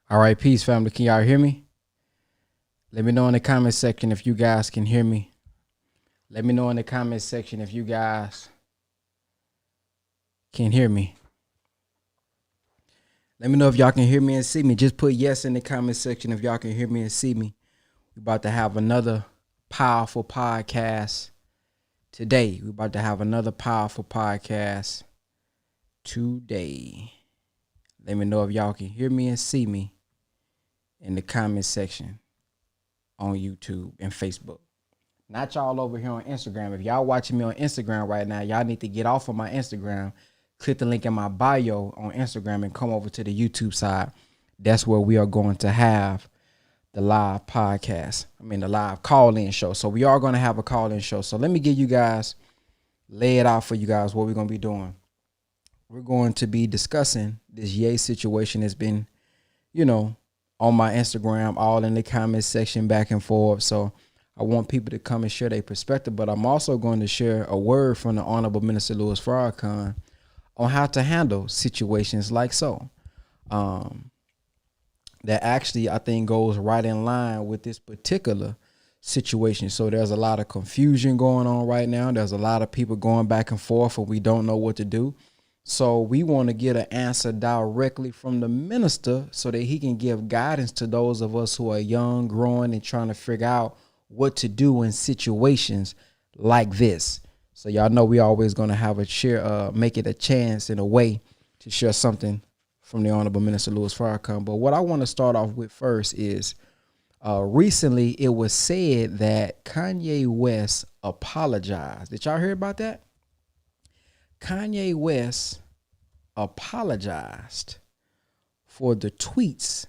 All right, peace, family. Can y'all hear me? Let me know in the comment section if you guys can hear me. Let me know in the comment section if you guys can hear me. Let me know if y'all can hear me and see me. Just put yes in the comment section if y'all can hear me and see me. We're about to have another powerful podcast today. We're about to have another powerful podcast today. Let me know if y'all can hear me and see me in the comment section on YouTube and Facebook. Not y'all over here on Instagram. If y'all watching me on Instagram right now, y'all need to get off of my Instagram. Click the link in my bio on Instagram and come over to the YouTube side. That's where we are going to have the live podcast. The live call-in show. So we are going to have a call-in show. So let me give you guys, lay it out for you guys what we're going to be doing. We're going to be discussing this Ye situation that's been, on my Instagram, all in the comment section, back and forth. So I want people to come and share their perspective, but I'm also going to share a word from the Honorable Minister Louis Farrakhan on how to handle situations like so. That actually, I think, goes right in line with this particular situation. So there's a lot of confusion going on right now. There's a lot of people going back and forth and we don't know what to do. So we want to get an answer directly from the minister so that he can give guidance to those of us who are young, growing, and trying to figure out what to do in situations like this. So y'all know we always going to have a share, make it a chance in a way to share something from the Honorable Minister Louis Farrakhan. But what I want to start off with first is recently it was said that Kanye West apologized. Did y'all hear about that? Kanye West apologized for the tweets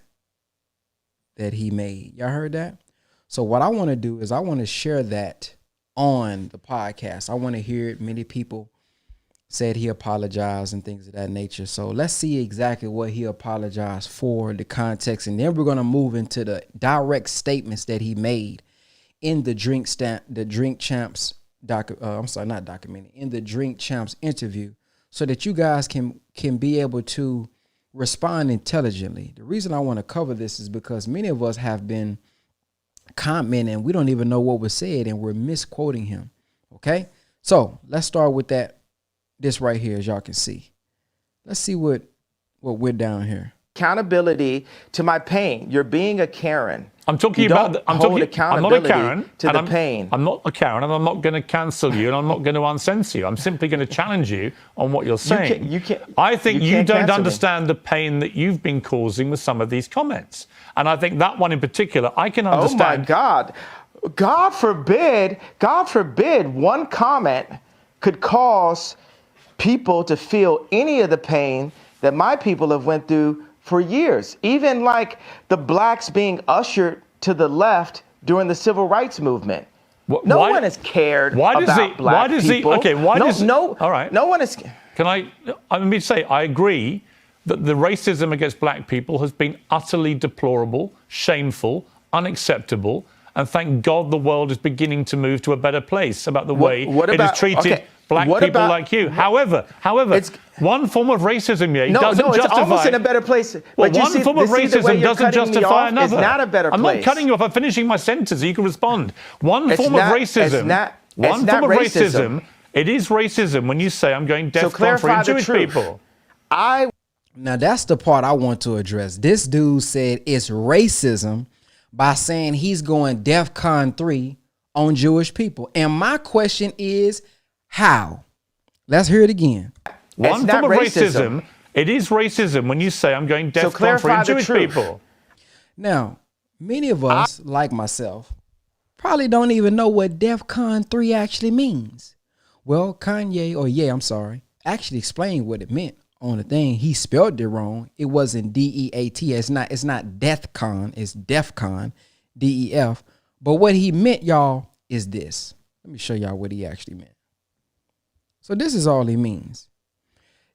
that he made. Y'all heard that? So what I want to do is I want to share that on the podcast. I want to hear it. Many people said he apologized and things of that nature. So let's see exactly what he apologized for, the context, and then we're going to move into the direct statements that he made in the Drink Champs in the Drink Champs interview, so that you guys can be able to respond intelligently. The reason I want to cover this is because many of us have been commenting, we don't even know what was said, and we're misquoting him. Okay, so let's start with this right here, as y'all can see. Let's see what we're down here. Accountability to my pain. You're being a Karen. I'm talking about. I'm not a Karen to the pain. I'm not a Karen, and I'm not going to cancel you, and I'm not going to uncensor you. I'm simply going to challenge you on what you're saying. I think you don't understand the pain that you've been causing with some of these comments, and I think that one in particular, I can understand. Oh my God! God forbid! God forbid! One comment could cause people to feel any of the pain that my people have went through for years, even like the blacks being ushered to the left during the civil rights movement. No one has cared about black people. All right. No one is. Let me say, I agree that the racism against black people has been utterly deplorable, shameful, unacceptable, and thank God the world is beginning to move to a better place about the way it has treated black people like you. However, one form of racism doesn't justify. It's almost in a better place. Well, one form of racism doesn't justify another. It's not a better place. I'm not cutting you off. I'm finishing my sentence so you can respond. One form of racism. It is racism when you say I'm going DEFCON for Jewish people. Now that's the part I want to address. This dude said it's racism by saying he's going DEFCON 3 on Jewish people. And my question is, how? Let's hear it again. One form of racism. It is racism when you say I'm going DEFCON for Jewish people. Now, many of us, like myself, probably don't even know what DEFCON 3 actually means. Well, Kanye, actually explained what it meant on the thing. He spelled it wrong. It wasn't DEAT. It's not DEFCON. It's DEFCON, DEF. But what he meant, y'all, is this. Let me show y'all what he actually meant. So this is all he means.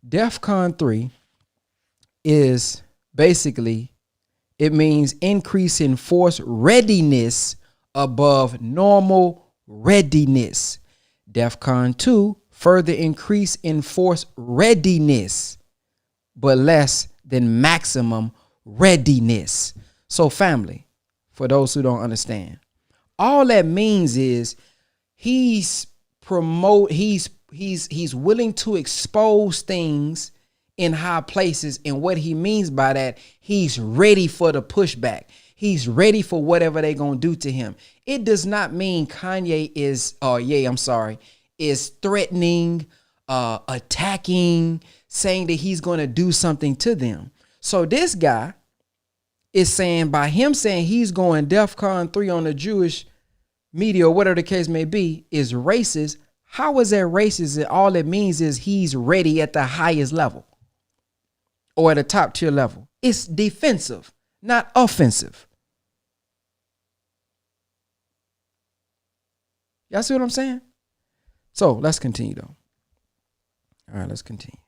DEFCON 3 is basically, it means increase in force readiness above normal readiness. DEFCON 2, further increase in force readiness, but less than maximum readiness. So family, for those who don't understand, all that means is he's willing to expose things in high places. And what he means by that, he's ready for the pushback. He's ready for whatever they're going to do to him. It does not mean Kanye is threatening, attacking, saying that he's going to do something to them. So this guy is saying, by him saying he's going DEFCON 3 on the Jewish media or whatever the case may be, is racist. How is that racist? All it means is he's ready at the highest level or at a top tier level. It's defensive, not offensive. Y'all see what I'm saying? So let's continue though. All right, let's continue.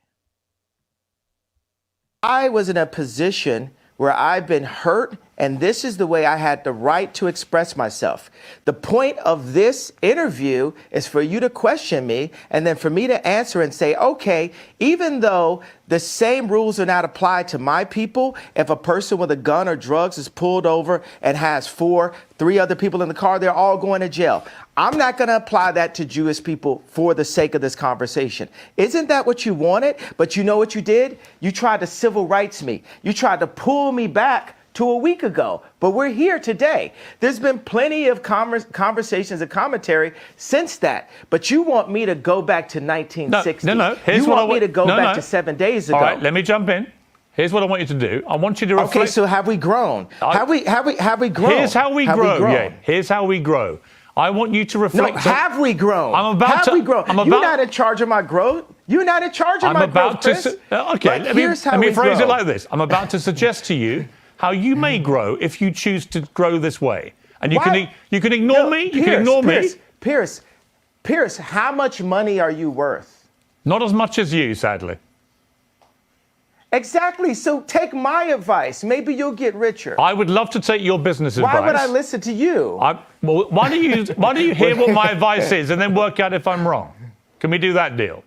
I was in a position where I've been hurt, and this is the way I had the right to express myself. The point of this interview is for you to question me, and then for me to answer and say, okay, even though the same rules are not applied to my people, if a person with a gun or drugs is pulled over and has three other people in the car, they're all going to jail. I'm not going to apply that to Jewish people for the sake of this conversation. Isn't that what you wanted? But you know what you did? You tried to civil rights me. You tried to pull me back to a week ago, but we're here today. There's been plenty of conversations and commentary since that, but you want me to go back to 1960. No. You want me to go back to 7 days ago. All right, let me jump in. Here's what I want you to do. I want you to reflect. Okay, so have we grown? Have we grown? Here's how we grow. Yeah, here's how we grow. I want you to reflect. No, have we grown? Have we grown? You're not in charge of my growth. You're not in charge of my growth, Chris. Okay, let me phrase it like this. I'm about to suggest to you how you may grow if you choose to grow this way. And you can ignore me. You can ignore me. Pierce, how much money are you worth? Not as much as you, sadly. Exactly. So take my advice. Maybe you'll get richer. I would love to take your business advice. Why would I listen to you? Why don't you hear what my advice is and then work out if I'm wrong? Can we do that deal?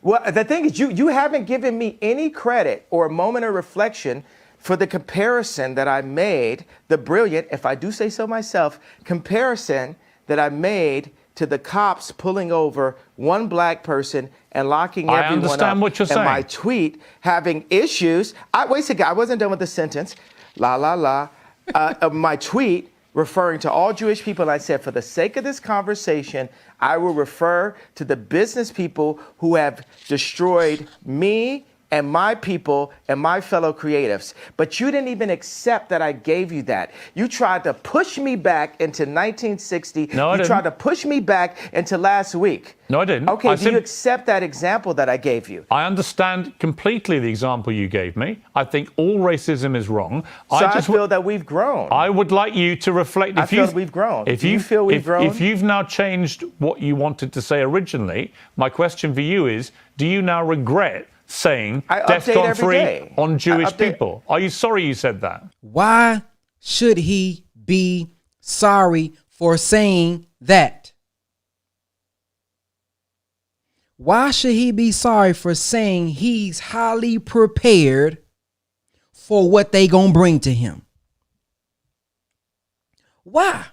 Well, the thing is, you haven't given me any credit or a moment of reflection for the comparison that I made, the brilliant, if I do say so myself, comparison that I made to the cops pulling over one black person and locking everyone up. I understand what you're saying. And my tweet having issues. Wait a second, I wasn't done with the sentence. My tweet referring to all Jewish people, I said, for the sake of this conversation, I will refer to the business people who have destroyed me and my people and my fellow creatives. But you didn't even accept that I gave you that. You tried to push me back into 1960. No, I didn't. You tried to push me back into last week. No, I didn't. Okay, do you accept that example that I gave you? I understand completely the example you gave me. I think all racism is wrong. So I feel that we've grown. I would like you to reflect. I feel we've grown. Do you feel we've grown? If you've now changed what you wanted to say originally, my question for you is, do you now regret saying DEFCON 3 on Jewish people? Are you sorry you said that? Why should he be sorry for saying that? Why should he be sorry for saying he's highly prepared for what they gonna bring to him? Why?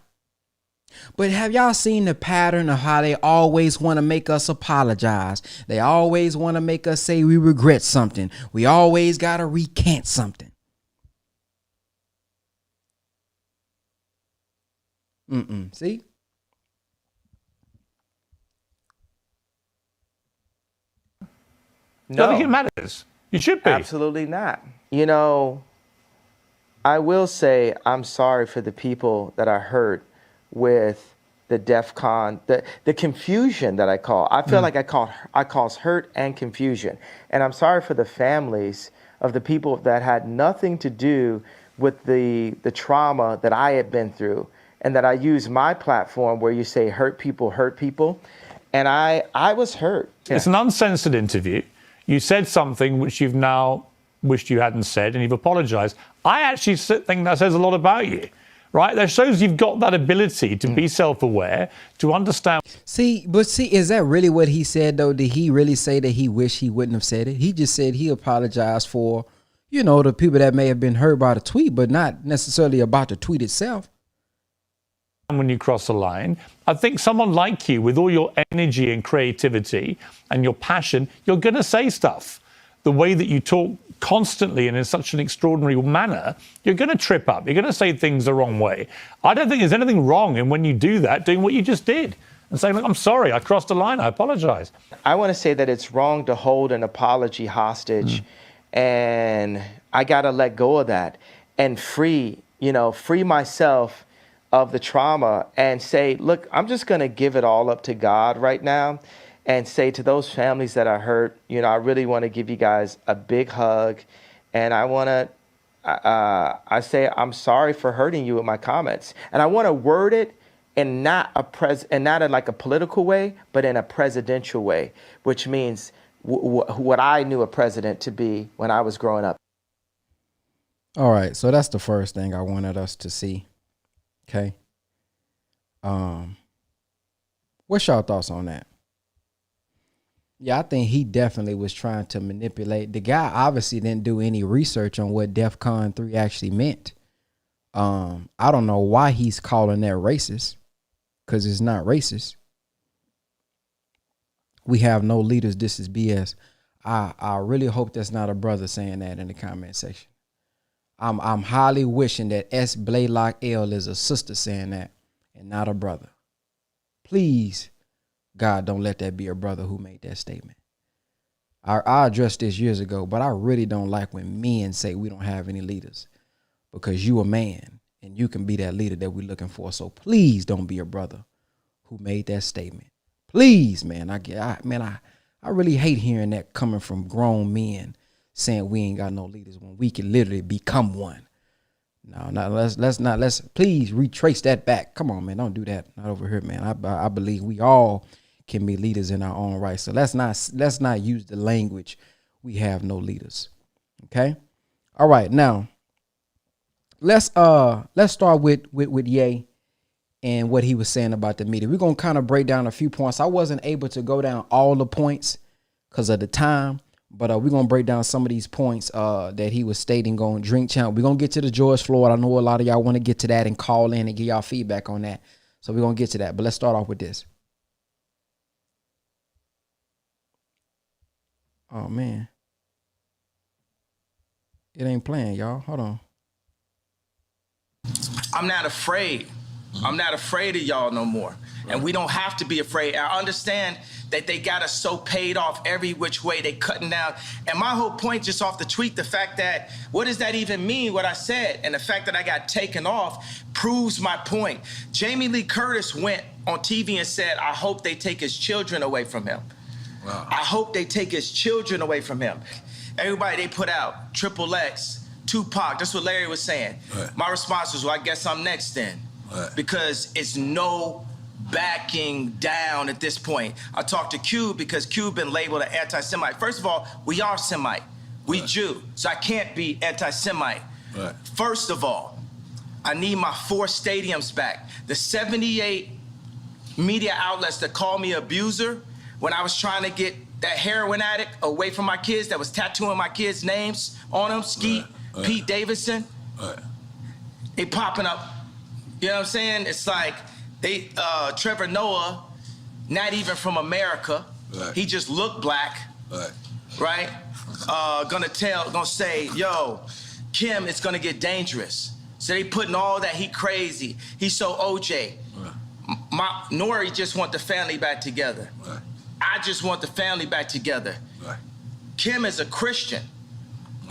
But have y'all seen the pattern of how they always want to make us apologize? They always want to make us say we regret something. We always got to recant something. See? No. I think it matters. You should be. Absolutely not. You know, I will say I'm sorry for the people that I hurt with the DEFCON, the confusion that I call. I feel like I cause hurt and confusion. And I'm sorry for the families of the people that had nothing to do with the trauma that I had been through, and that I use my platform where you say hurt people. And I was hurt. Yeah. It's an uncensored interview. You said something which you've now wished you hadn't said, and you've apologized. I actually think that says a lot about you. Right? That shows you've got that ability to be self-aware, to understand. See, is that really what he said, though? Did he really say that he wished he wouldn't have said it? He just said he apologized for, you know, the people that may have been hurt by the tweet, but not necessarily about the tweet itself. When you cross a line, I think someone like you, with all your energy and creativity and your passion, you're going to say stuff. The way that you talk constantly and in such an extraordinary manner, you're going to trip up. You're going to say things the wrong way. I don't think there's anything wrong in when you do that, doing what you just did and saying, look, I'm sorry, I crossed a line, I apologize. I want to say that it's wrong to hold an apology hostage, and I got to let go of that and free myself of the trauma and say, look, I'm just going to give it all up to God right now and say to those families that are hurt, I really want to give you guys a big hug. And I want to, I say, I'm sorry for hurting you with my comments. And I want to word it in not in like a political way, but in a presidential way, which means what I knew a president to be when I was growing up. All right. So that's the first thing I wanted us to see. Okay. What's y'all thoughts on that? Yeah, I think he definitely was trying to manipulate. The guy obviously didn't do any research on what DEFCON 3 actually meant. I don't know why he's calling that racist, because it's not racist. We have no leaders. This is BS. I really hope that's not a brother saying that in the comment section. I'm highly wishing that S. Blaylock L is a sister saying that and not a brother. Please, God, don't let that be a brother who made that statement. I addressed this years ago, but I really don't like when men say we don't have any leaders, because you a man and you can be that leader that we're looking for. So please don't be a brother who made that statement. Please, man. I really hate hearing that coming from grown men saying we ain't got no leaders when we can literally become one. No, let's please retrace that back. Come on, man, don't do that. Not over here, man. I believe we all can be leaders in our own right. So let's not use the language we have no leaders. Okay. All right, now let's start with Ye and what he was saying about the media. We're gonna kind of break down a few points. I wasn't able to go down all the points because of the time. But we're going to break down some of these points that he was stating on Drink Champ. We're going to get to the George Floyd. I know a lot of y'all want to get to that and call in and give y'all feedback on that. So we're going to get to that. But let's start off with this. Oh, man. It ain't playing, y'all. Hold on. I'm not afraid. I'm not afraid of y'all no more. And we don't have to be afraid. I understand that they got us so paid off every which way. They cutting down. And my whole point just off the tweet, the fact that, what does that even mean, what I said? And the fact that I got taken off proves my point. Jamie Lee Curtis went on TV and said, I hope they take his children away from him. Wow. I hope they take his children away from him. Everybody they put out, Triple X, Tupac, that's what Larry was saying. Right. My response was, well, I guess I'm next then. Right. Because it's no backing down at this point. I talked to Q because Q been labeled an anti-Semite. First of all, we are Semite. We right. Jew. So I can't be anti-Semite. Right. First of all, I need my 4 stadiums back. The 78 media outlets that called me abuser when I was trying to get that heroin addict away from my kids that was tattooing my kids' names on them, Skeet, right. Pete Davidson. Right. They popping up. You know what I'm saying? It's like they Trevor Noah, not even from America. Right. He just looked black. Right? Gonna say, yo, Kim, it's gonna get dangerous. So they putting all that, he crazy. He's so OJ. Right. Nori just want the family back together. Right. I just want the family back together. Right. Kim is a Christian.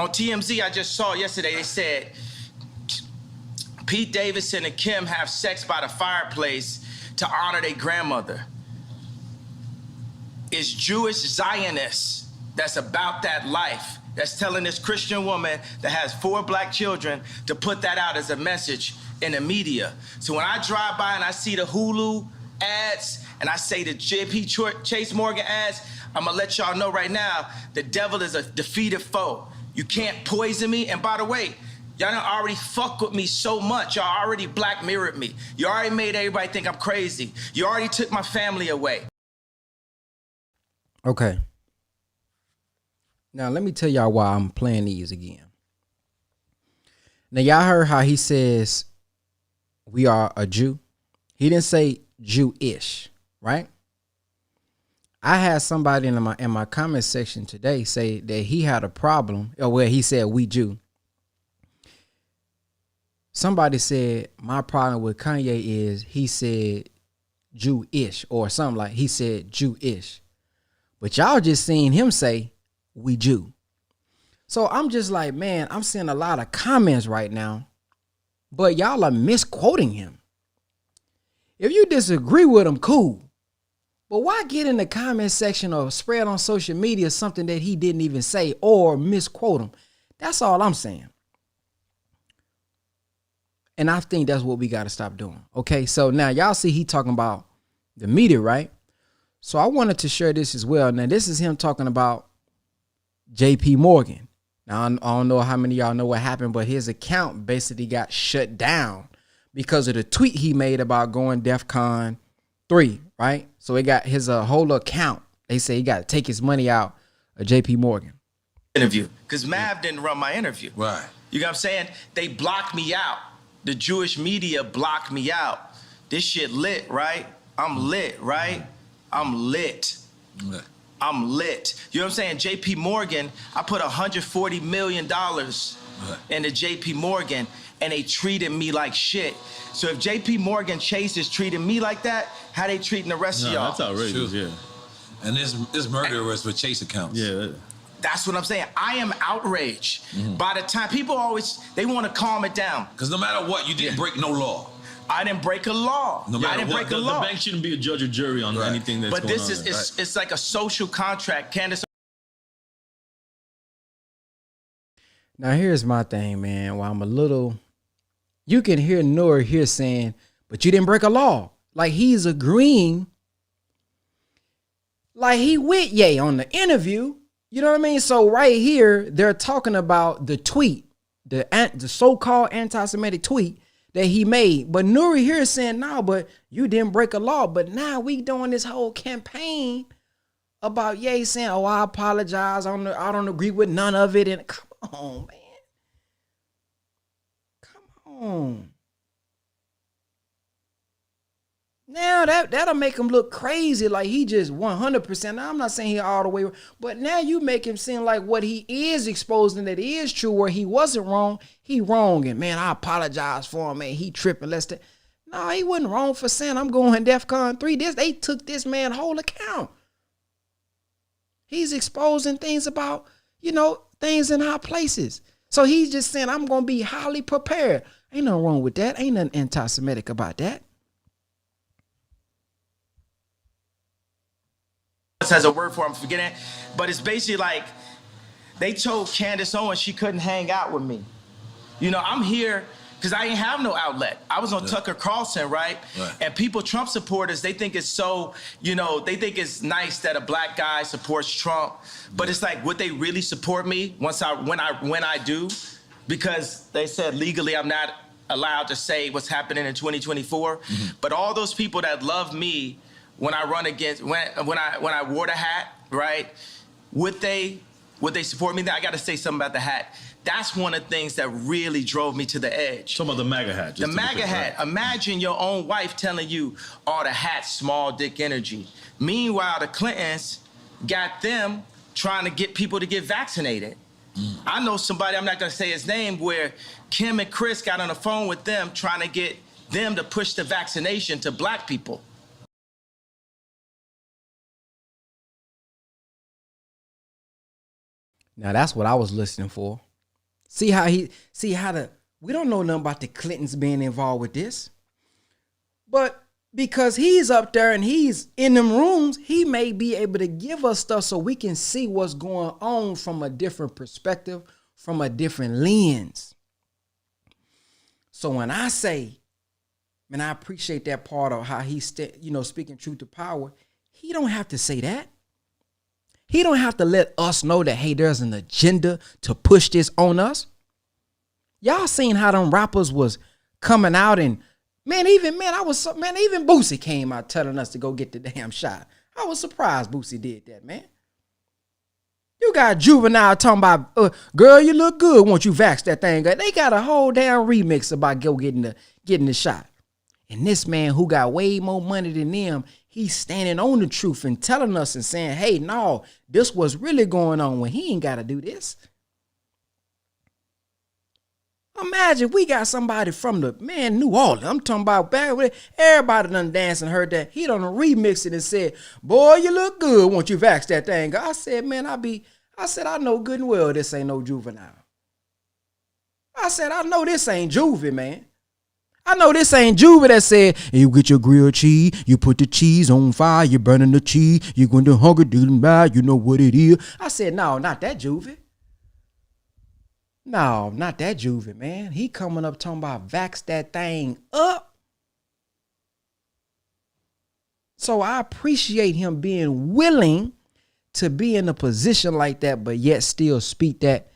On TMZ, I just saw yesterday, they said, Pete Davidson and Kim have sex by the fireplace to honor their grandmother. It's Jewish Zionists that's about that life, that's telling this Christian woman that has 4 black children to put that out as a message in the media. So when I drive by and I see the Hulu ads and I say the JP Chase Morgan ads, I'm gonna let y'all know right now, the devil is a defeated foe. You can't poison me. And by the way, y'all done already fuck with me so much. Y'all already black mirrored me. You already made everybody think I'm crazy. You already took my family away. Okay. Now let me tell y'all why I'm playing these again. Now y'all heard how he says we are a Jew. He didn't say Jewish, right? I had somebody in my comment section today say that he had a problem, or where he said we Jew. Somebody said my problem with Kanye is he said Jewish or something, like he said Jewish. But y'all just seen him say we Jew. So I'm just like, man, I'm seeing a lot of comments right now, but y'all are misquoting him. If you disagree with him, cool. But why get in the comment section or spread on social media something that he didn't even say or misquote him? That's all I'm saying. And I think that's what we got to stop doing. Okay, so now y'all see he talking about the media, right? So I wanted to share this as well. Now this is him talking about JP Morgan. Now I don't know how many of y'all know what happened, but his account basically got shut down because of the tweet he made about going DEFCON 3, right? So he got his whole account. They say he got to take his money out of JP Morgan. Interview. Because Mav didn't run my interview. Right. You know what I'm saying? They blocked me out. The Jewish media blocked me out. This shit lit, right? I'm lit, right? I'm lit. Right. I'm lit. You know what I'm saying? JP Morgan, I put $140 million into JP Morgan, and they treated me like shit. So if JP Morgan Chase is treating me like that, how they treating the rest of y'all? That's outrageous, yeah. And this murderers with Chase accounts. Yeah. That's what I'm saying. I am outraged. By the time people always, they want to calm it down. Because no matter what, you didn't break no law. I didn't break a law. No matter I didn't what, break a The law. bank shouldn't be a judge or jury on anything that's But going this on. it's like a social contract. Candace. Now here's my thing, man. While I'm a little, you can hear Noor here saying, but you didn't break a law. Like he's agreeing. Like he with Ye on the interview. You know what I mean? So right here, they're talking about the tweet, the so-called anti-Semitic tweet that he made. But Nuri here is saying, no, but you didn't break a law. But now we doing this whole campaign about Ye saying, oh, I apologize. I don't agree with none of it. And come on, man. Come on. Now that'll make him look crazy, like he just 100%. Now I'm not saying he all the way, but now you make him seem like what he is exposing that is true, where he wasn't wrong, he wrong. And man, I apologize for him, man. He tripping. No, he wasn't wrong for saying I'm going DEFCON 3. They took this man whole account. He's exposing things about, things in high places. So he's just saying I'm gonna be highly prepared. Ain't nothing wrong with that. Ain't nothing anti-Semitic about that. Has a word for it, I'm forgetting, but it's basically like they told Candace Owens she couldn't hang out with me. I'm here because I ain't have no outlet. I was on Tucker Carlson, right? And people, Trump supporters, they think it's so, they think it's nice that a black guy supports Trump, but it's like, would they really support me when I do? Because they said legally I'm not allowed to say what's happening in 2024. But all those people that love me when I run against, when I wore the hat, right? Would they support me? I got to say something about the hat. That's one of the things that really drove me to the edge. Talking about the MAGA hat. The MAGA hat. Right? Imagine your own wife telling you, oh, the hat's small dick energy. Meanwhile, the Clintons got them trying to get people to get vaccinated. I know somebody, I'm not going to say his name, where Kim and Chris got on the phone with them trying to get them to push the vaccination to black people. Now that's what I was listening for. We don't know nothing about the Clintons being involved with this. But because he's up there and he's in them rooms, he may be able to give us stuff so we can see what's going on from a different perspective, from a different lens. So when I say, man, I appreciate that part of how he's speaking truth to power, he don't have to say that. He don't have to let us know that, hey, there's an agenda to push this on us. Y'all seen how them rappers was coming out and, even Boosie came out telling us to go get the damn shot. I was surprised Boosie did that, man. You got Juvenile talking about, girl, you look good. Won't you vax that thing? They got a whole damn remix about getting the shot. And this man who got way more money than them, he's standing on the truth and telling us and saying, hey, no, this was really going on when he ain't got to do this. Imagine we got somebody from New Orleans. I'm talking about back with everybody done danced and heard that. He done remixed it and said, boy, you look good. Won't you vax that thing? I said, man, I know good and well this ain't no Juvenile. I said, I know this ain't Juvie, man. I know this ain't Juvie that said, you get your grilled cheese, you put the cheese on fire, you're burning the cheese, you're going to hunger, you know what it is. I said, no, not that Juvie. No, not that Juvie, man. He coming up talking about vax that thing up. So I appreciate him being willing to be in a position like that, but yet still speak that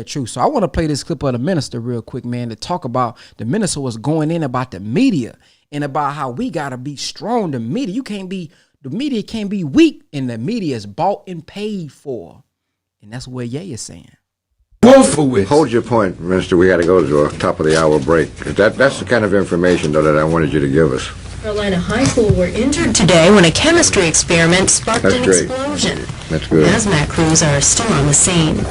truth. So I want to play this clip of the minister real quick, man, to talk about the minister was going in about the media and about how we got to be strong. The media can't be weak, and the media is bought and paid for. And that's what Ye is saying. Hold your point, Minister. We got to go to the top of the hour break. That's the kind of information, though, that I wanted you to give us. Carolina High School were injured today when a chemistry experiment sparked an explosion. That's good. Hazmat crews are still on the scene.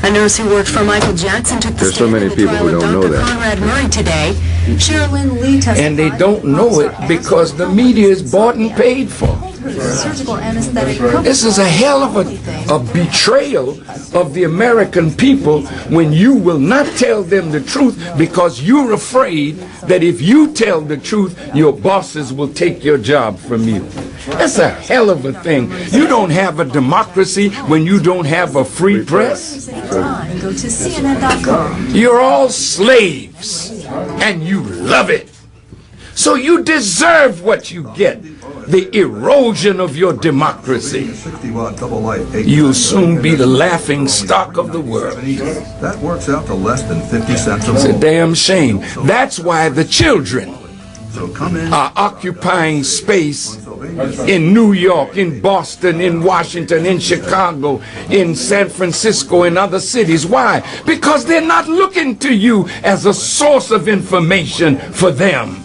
A nurse who worked for Michael Jackson took the There's so many people who don't know that. Conrad Murray today. Sherilyn Lee testified. And they don't know it because the media is bought and paid for. Surgical anesthetic. This is a hell of a betrayal of the American people when you will not tell them the truth because you're afraid that if you tell the truth, your bosses will take your job from you. That's a hell of a thing. You don't have a democracy when you don't have a free press. Go to CNN.com. You're all slaves and you love it. So you deserve what you get. The erosion of your democracy. You'll soon be the laughing stock of the world. That works out to less than 50 cents a It's a damn shame. That's why the children are occupying space in New York, in Boston, in Washington, in Chicago, in San Francisco, and other cities. Why? Because they're not looking to you as a source of information for them.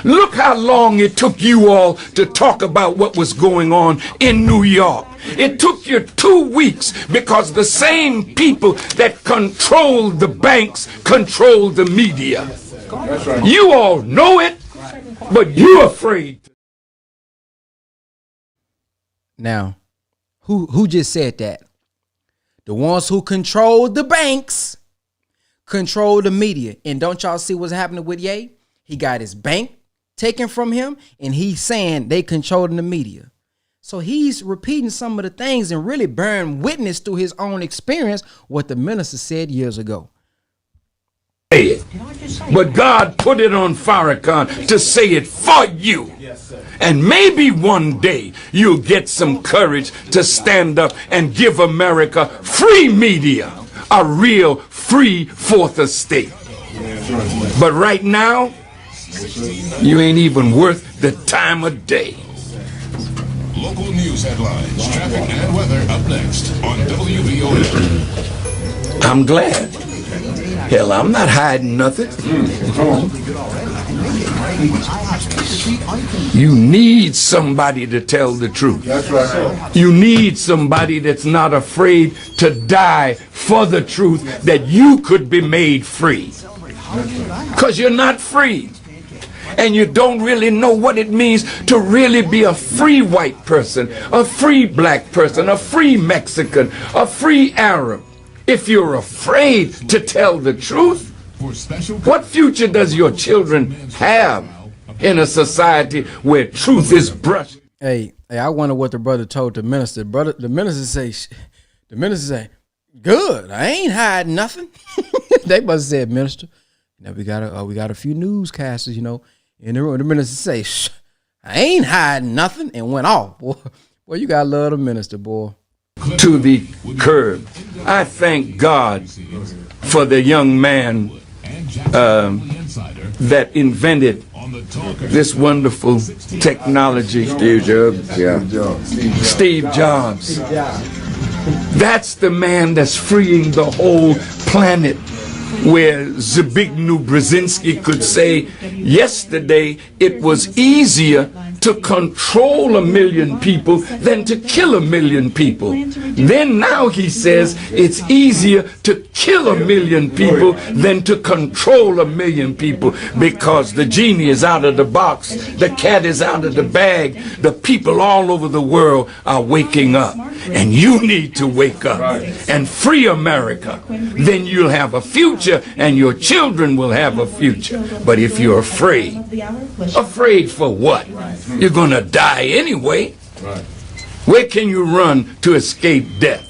Look how long it took you all to talk about what was going on in New York. It took you 2 weeks because the same people that controlled the banks controlled the media. You all know it, but you're afraid. Now, who just said that? The ones who control the banks control the media. And don't y'all see what's happening with Ye? He got his bank taken from him, and he's saying they controlling the media. So he's repeating some of the things and really bearing witness through his own experience what the minister said years ago. But God put it on Farrakhan to say it for you. And maybe one day you'll get some courage to stand up and give America free media, a real free fourth estate. But right now, you ain't even worth the time of day. Local news headlines, traffic and weather up next on WVON. I'm glad. Hell, I'm not hiding nothing. You need somebody to tell the truth. That's right. You need somebody that's not afraid to die for the truth, that you could be made free. Because you're not free. And you don't really know what it means to really be a free white person, a free black person, a free Mexican, a free Arab. If you're afraid to tell the truth, what future does your children have in a society where truth is brushed? Hey, I wonder what the brother told the minister. The minister say, good, I ain't hiding nothing. They must have said, minister, now we got a few newscasters, in the room. The minister say, I ain't hiding nothing, and went off. Boy, you gotta love the minister, boy. To the curb. I thank God for the young man that invented this wonderful technology. Steve Jobs, yeah. Steve Jobs. That's the man that's freeing the whole planet. Where Zbigniew Brzezinski could say, yesterday it was easier to control 1 million people than to kill 1 million people. Then now he says it's easier to kill 1 million people than to control 1 million people, because the genie is out of the box, the cat is out of the bag, the people all over the world are waking up. And you need to wake up and free America. Then you'll have a future and your children will have a future. But if you're afraid for what? You're going to die anyway. Where can you run to escape death?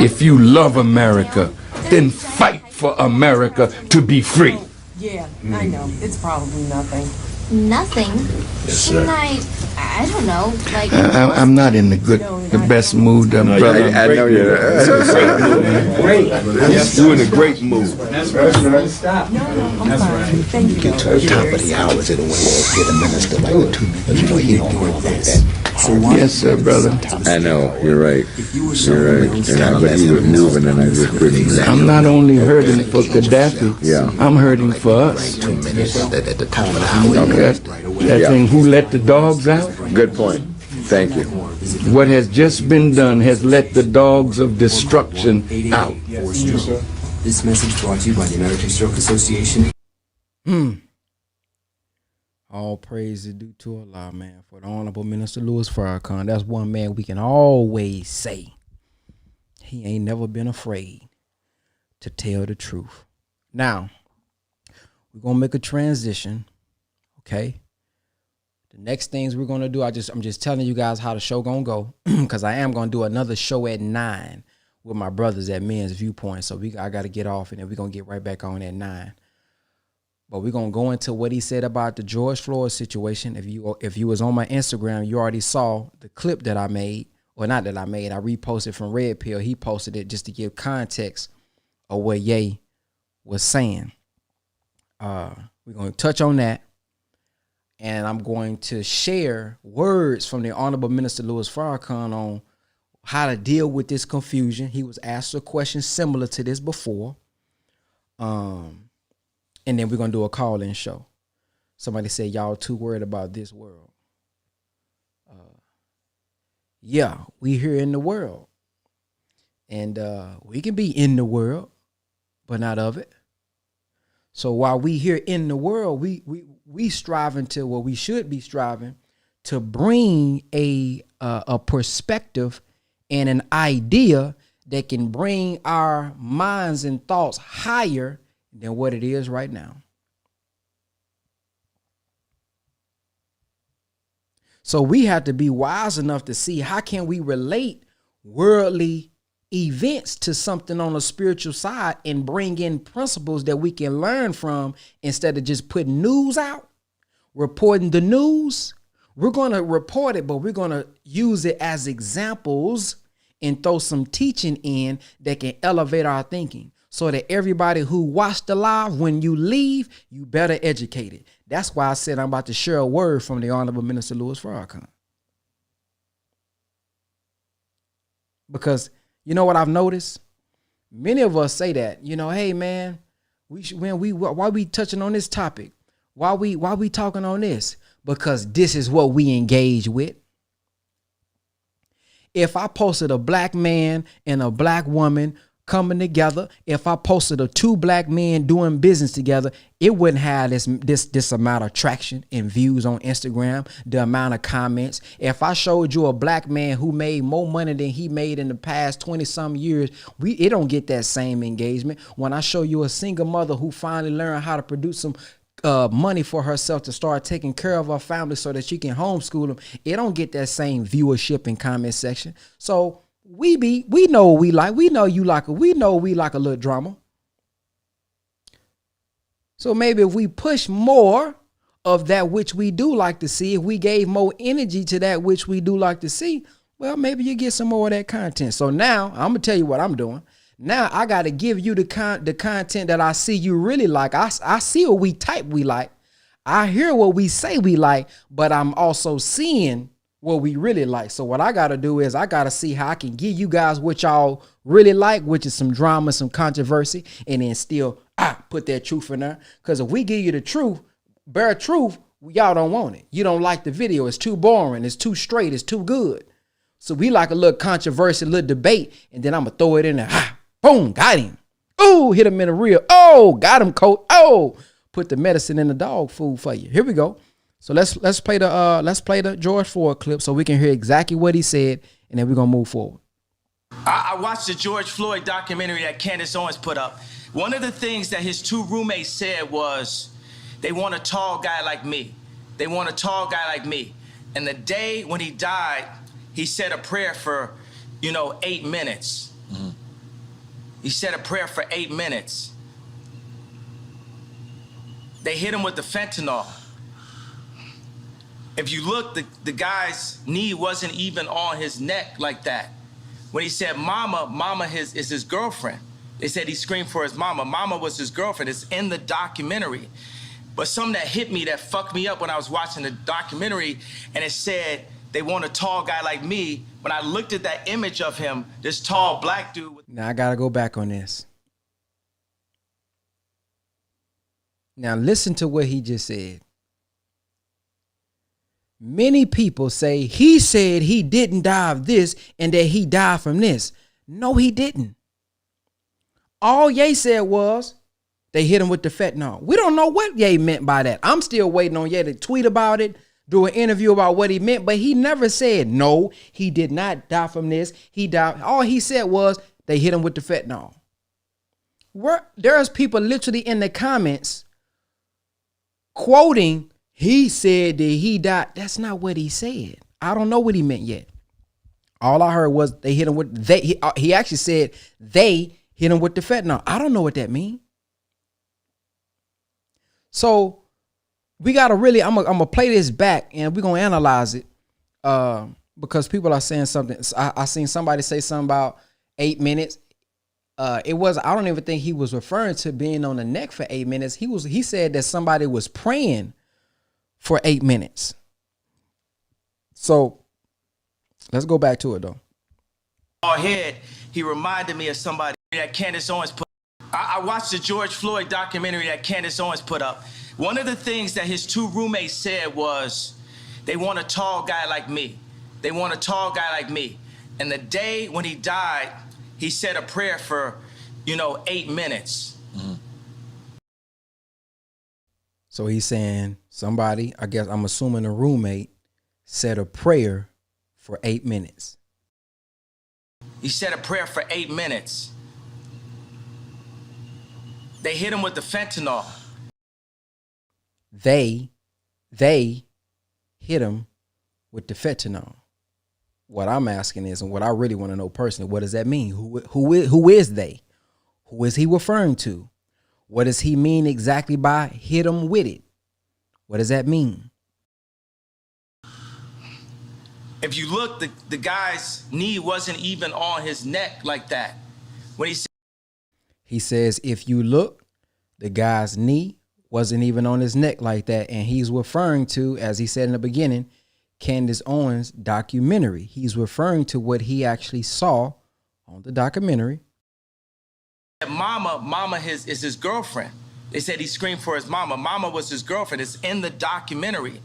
If you love America, then fight for America to be free. Yeah, I know. It's probably nothing. Nothing? Yes, Shouldn't I don't know, like... I'm not in the best mood, brother. I know you're Great. You're in a great mood. Stop. No, I'm fine. Thank you. Get to the top of the hours, it'll get a minister like the 2 minutes. You know, he don't work like that. Yes, sir, brother. I know, you're right. You're right. But he was moving and I just couldn't. I'm not only hurting for Gaddafi, Yeah. I'm hurting for us. 2 minutes at the top of the hour. Okay. That thing, who let the dogs out? Good point. Thank you. What has just been done has let the dogs of destruction out. This message brought to you by the American Stroke Association. All praise is due to Allah, man, for the Honorable Minister Louis Farrakhan. That's one man we can always say he ain't never been afraid to tell the truth. Now, we're going to make a transition, okay? The next things we're going to do, I'm just telling you guys how the show going to go, because I am going to do another show at 9 with my brothers at Men's Viewpoint. So I got to get off, and then we're going to get right back on at 9. But we're going to go into what he said about the George Floyd situation. If you was on my Instagram, you already saw the clip that I made. Or not that I made. I reposted from Red Pill. He posted it just to give context of what Ye was saying. We're going to touch on that. And I'm going to share words from the Honorable Minister Louis Farrakhan on how to deal with this confusion. He was asked a question similar to this before. And then we're going to do a call-in show. Somebody said, y'all too worried about this world. Yeah, we here in the world. And we can be in the world, but not of it. So while we here in the world, we striving to, well, we should be striving to bring a perspective and an idea that can bring our minds and thoughts higher than what it is right now. So we have to be wise enough to see how can we relate worldly events to something on a spiritual side and bring in principles that we can learn from instead of just putting news out, reporting the news. We're going to report it, but we're going to use it as examples and throw some teaching in that can elevate our thinking. So that everybody who watched the live, when you leave, you better educate it. That's why I said I'm about to share a word from the Honorable Minister Louis Farrakhan. Because you know what I've noticed? Many of us say that, hey man, why we touching on this topic? Why we talking on this? Because this is what we engage with. If I posted a black man and a black woman coming together, if I posted a 2 black men doing business together, it wouldn't have this amount of traction and views on Instagram, the amount of comments. If I showed you a black man who made more money than he made in the past 20 some years, it don't get that same engagement. When I show you a single mother who finally learned how to produce some money for herself to start taking care of her family so that she can homeschool them, it don't get that same viewership and comment section. So we know what we like. We know we like a little drama. So maybe if we push more of that which we do like to see, if we gave more energy to that which we do like to see, well, maybe you get some more of that content. So now I'm gonna tell you what I'm doing. Now I got to give you the content that I see you really like. I see what we type we like. I hear what we say we like, but I'm also seeing what we really like. So what I got to do is I got to see how I can give you guys what y'all really like, which is some drama, some controversy, and then still put that truth in there. Because if we give you the truth, bare truth, y'all don't want it. You don't like the video. It's too boring. It's too straight. It's too good. So we like a little controversy, a little debate, and then I'm going to throw it in there. Boom, got him. Oh, hit him in the rear. Oh, got him, coach. Oh, put the medicine in the dog food for you. Here we go. So let's play the George Floyd clip so we can hear exactly what he said, and then we're gonna move forward. I watched the George Floyd documentary that Candace Owens put up. One of the things that his two roommates said was, they want a tall guy like me. They want a tall guy like me. And the day when he died, he said a prayer for, 8 minutes. Mm-hmm. He said a prayer for 8 minutes. They hit him with the fentanyl. If you look, the guy's knee wasn't even on his neck like that. When he said mama is his girlfriend. They said he screamed for his mama. Mama was his girlfriend. It's in the documentary. But something that hit me, that fucked me up when I was watching the documentary, and it said, they want a tall guy like me. When I looked at that image of him, this tall black dude. Now I gotta go back on this. Now listen to what he just said. Many people say he said he didn't die of this and that he died from this. No, he didn't. All Ye said was they hit him with the fentanyl. We don't know what Ye meant by that. I'm still waiting on Ye to tweet about it, do an interview about what he meant, but he never said, no, he did not die from this. He died. All he said was they hit him with the fentanyl. There's people literally in the comments quoting, he said that he died. That's not what he said. I don't know what he meant yet. All I heard was they hit him with, he actually said they hit him with the fentanyl. I don't know what that means. So we got to really, I'm going to play this back and we're going to analyze it because people are saying something. I seen somebody say something about 8 minutes. I don't even think he was referring to being on the neck for 8 minutes. He said that somebody was praying for 8 minutes. So let's go back to it though. Head, he reminded me of somebody that Candace Owens put. I watched the George Floyd documentary that Candace Owens put up. One of the things that his two roommates said was, they want a tall guy like me. They want a tall guy like me. And the day when he died, he said a prayer for, 8 minutes. Mm-hmm. So he's saying somebody, I guess I'm assuming a roommate, said a prayer for 8 minutes. He said a prayer for 8 minutes. They hit him with the fentanyl. They hit him with the fentanyl. What I'm asking is, and what I really want to know personally, what does that mean? Who is they? Who is he referring to? What does he mean exactly by hit him with it? What does that mean? If you look, the guy's knee wasn't even on his neck like that. When he says, if you look, the guy's knee wasn't even on his neck like that. And he's referring to, as he said in the beginning, Candace Owens' documentary. He's referring to what he actually saw on the documentary. Mama is his girlfriend. They said he screamed for his mama. Mama was his girlfriend. It's in the documentary.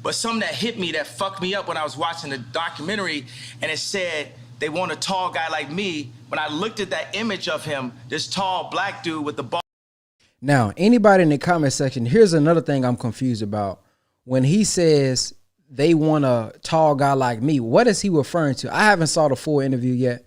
But something that hit me, that fucked me up when I was watching the documentary, and it said, they want a tall guy like me. When I looked at that image of him, this tall black dude with the ball. Now, anybody in the comment section, here's another thing I'm confused about. When he says they want a tall guy like me, what is he referring to? I haven't saw the full interview yet,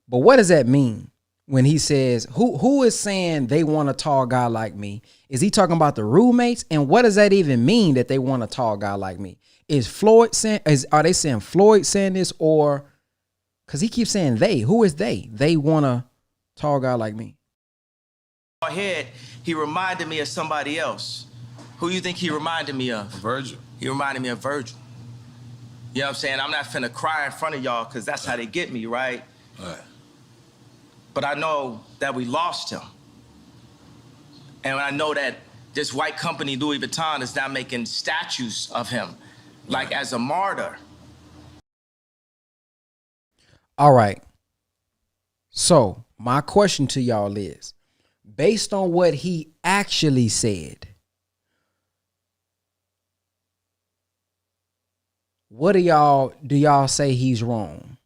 but what does that mean? When he says, who is saying they want a tall guy like me? Is he talking about the roommates? And what does that even mean that they want a tall guy like me? Is Floyd saying, are they saying Floyd saying this, or because he keeps saying they? Who is they? They want a tall guy like me. Head, he reminded me of somebody else. Who you think he reminded me of? Virgil. He reminded me of Virgil. You know what I'm saying? I'm not finna cry in front of y'all because that's how they get me, right? Right. But I know that we lost him. And I know that this white company, Louis Vuitton, is now making statues of him, like as a martyr. All right. So my question to y'all is, based on what he actually said, what do y'all say he's wrong?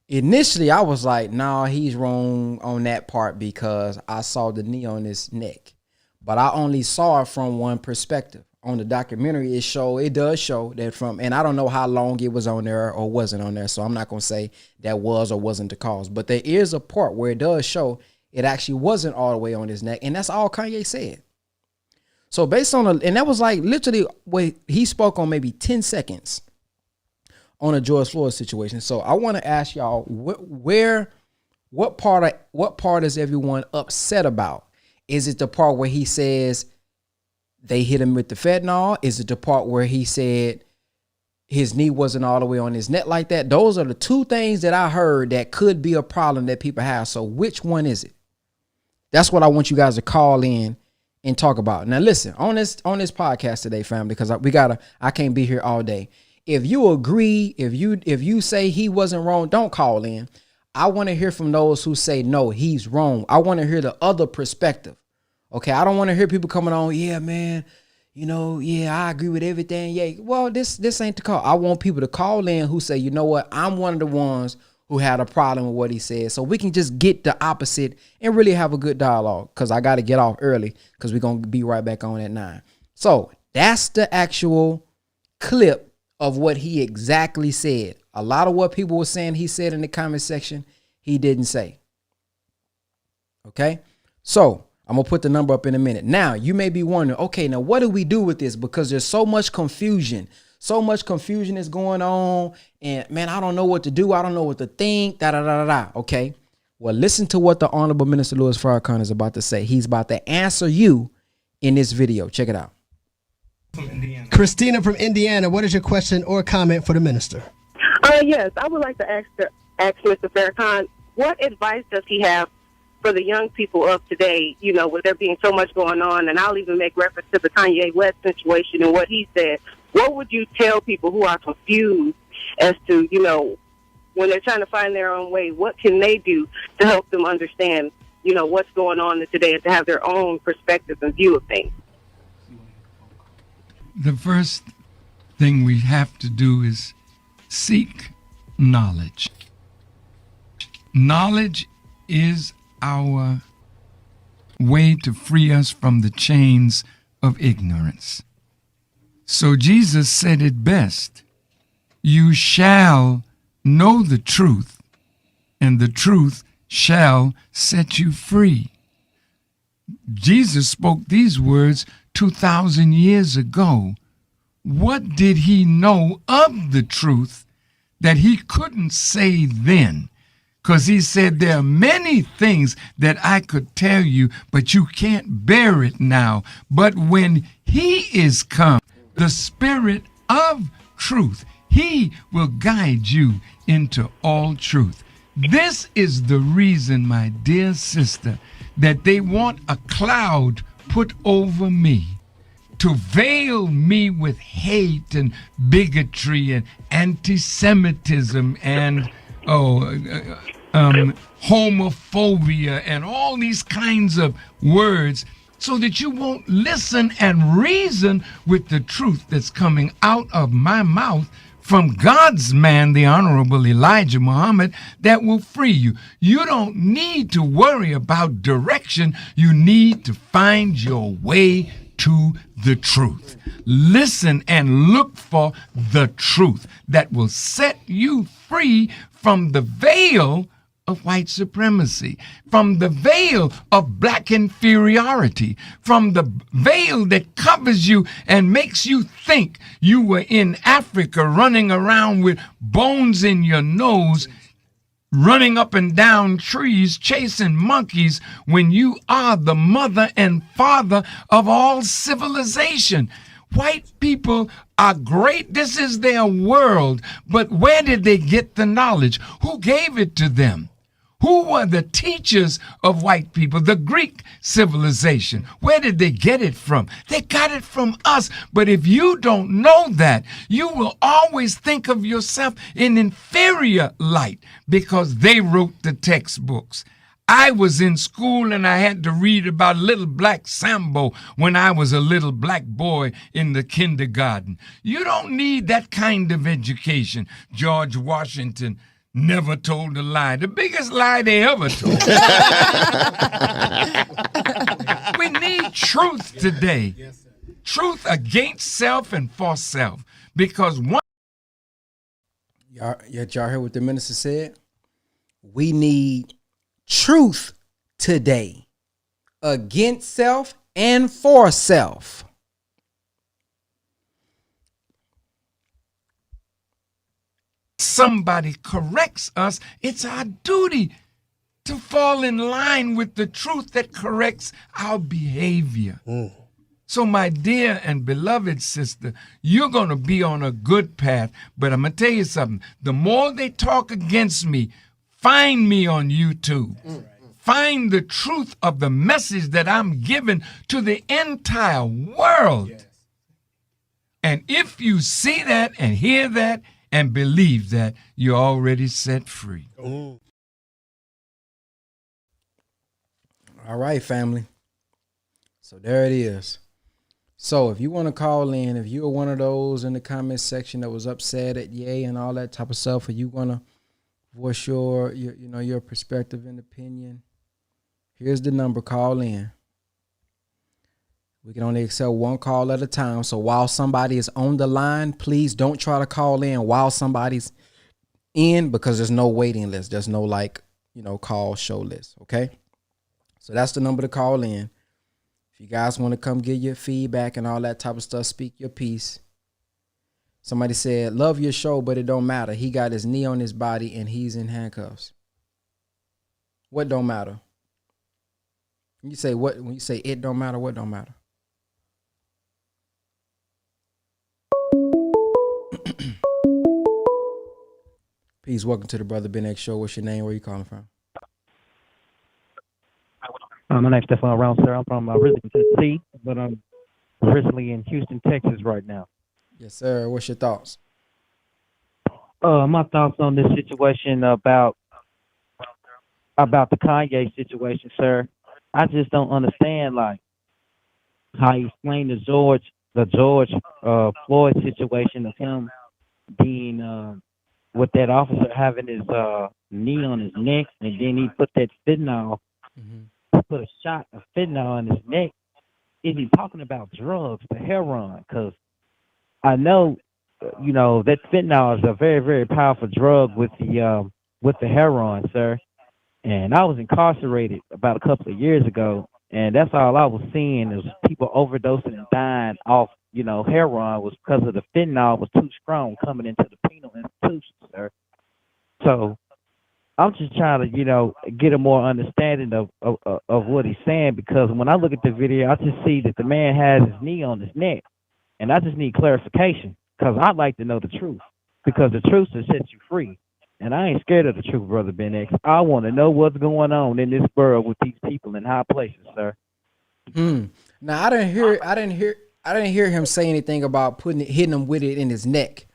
Initially, I was like, nah, he's wrong on that part because I saw the knee on his neck. But I only saw it from one perspective. On the documentary, it does show that from, and I don't know how long it was on there or wasn't on there, so I'm not going to say that was or wasn't the cause. But there is a part where it does show it actually wasn't all the way on his neck, and that's all Kanye said. So based on, and that was like literally what he spoke on maybe 10 seconds on a George Floyd situation. So I want to ask y'all, what part is everyone upset about? Is it the part where he says they hit him with the fentanyl? Is it the part where he said his knee wasn't all the way on his neck like that? Those are the two things that I heard that could be a problem that people have. So which one is it? That's what I want you guys to call in and talk about. Now listen, on this podcast today, family, because I can't be here all day. If you agree, if you say he wasn't wrong, don't call in. I want to hear from those who say no, he's wrong. I want to hear the other perspective. Okay, I don't want to hear people coming on, yeah, man, I agree with everything. Yeah, well, this ain't the call. I want people to call in who say, you know what, I'm one of the ones who had a problem with what he said. So we can just get the opposite and really have a good dialogue, because I got to get off early because we're going to be right back on at 9. So that's the actual clip of what he exactly said. A lot of what people were saying he said in the comment section, he didn't say. Okay, so I'm going to put the number up in a minute. Now, you may be wondering, okay, now what do we do with this? Because there's so much confusion. So much confusion is going on. And, man, I don't know what to do. I don't know what to think. Okay. Well, listen to what the Honorable Minister Louis Farrakhan is about to say. He's about to answer you in this video. Check it out. Christina from Indiana, what is your question or comment for the minister? Yes, I would like to ask Mr. Farrakhan, what advice does he have for the young people of today, with there being so much going on? And I'll even make reference to the Kanye West situation and what he said. What would you tell people who are confused as to, when they're trying to find their own way, what can they do to help them understand, what's going on today and to have their own perspective and view of things? The first thing we have to do is seek knowledge. Knowledge is our way to free us from the chains of ignorance. So Jesus said it best, you shall know the truth, and the truth shall set you free. Jesus spoke these words 2,000 years ago. What did he know of the truth that he couldn't say then? Because he said, there are many things that I could tell you, but you can't bear it now. But when he is come, the Spirit of truth, he will guide you into all truth. This is the reason, my dear sister, that they want a cloud put over me, to veil me with hate and bigotry and anti-Semitism and homophobia and all these kinds of words, so that you won't listen and reason with the truth that's coming out of my mouth from God's man, the Honorable Elijah Muhammad, that will free you. You don't need to worry about direction. You need to find your way to the truth. Listen and look for the truth that will set you free from the veil of white supremacy, from the veil of black inferiority, from the veil that covers you and makes you think you were in Africa running around with bones in your nose, running up and down trees, chasing monkeys, when you are the mother and father of all civilization. White people are great. This is their world. But where did they get the knowledge? Who gave it to them? Who were the teachers of white people? The Greek civilization. Where did they get it from? They got it from us. But if you don't know that, you will always think of yourself in inferior light because they wrote the textbooks. I was in school and I had to read about Little Black Sambo when I was a little black boy in the kindergarten. You don't need that kind of education. George Washington never told a lie. The biggest lie they ever told. We need truth today. Truth against self and for self. Because one... Y'all heard what the minister said? We need truth today against self and for self. Somebody corrects us, it's our duty to fall in line with the truth that corrects our behavior. So my dear and beloved sister, you're going to be on a good path, but I'm going to tell you something. The more they talk against me, find me on YouTube. Find the truth of the message that I'm giving to the entire world. And if you see that and hear that and believe that, you're already set free. All right, family. So there it is. So if you want to call in, if you're one of those in the comment section that was upset at Ye and all that type of stuff, or you want to voice your perspective and opinion, here's the number. Call in. We can only accept one call at a time. So while somebody is on the line, please don't try to call in while somebody's in, because there's no waiting list. There's no call show list. Okay. So that's the number to call in. If you guys want to come get your feedback and all that type of stuff, speak your piece. Somebody said, love your show, but it don't matter. He got his knee on his body and he's in handcuffs. What don't matter? When you say it don't matter, what don't matter? Peace. Welcome to the Brother Ben X Show. What's your name? Where you calling from? My name's Stefan Round, sir. I'm from Richmond, Tennessee, but I'm originally in Houston, Texas right now. Yes, sir. What's your thoughts? My thoughts on this situation about the Kanye situation, sir. I just don't understand, how he explained the George Floyd situation of him being with that officer having his knee on his neck, and then he put that fentanyl. Put a shot of fentanyl in his neck. Is he talking about drugs, the heroin? Because I know, that fentanyl is a very, very powerful drug with the heroin, sir. And I was incarcerated about a couple of years ago, and that's all I was seeing is people overdosing and dying off, heroin was because of the fentanyl was too strong coming into the penal institution, sir. So I'm just trying to, get a more understanding of what he's saying, because when I look at the video, I just see that the man has his knee on his neck, and I just need clarification, because I'd like to know the truth, because the truth will set you free, and I ain't scared of the truth, Brother Ben X. I want to know what's going on in this world with these people in high places, sir. Now I didn't hear him say anything about hitting him with it in his neck.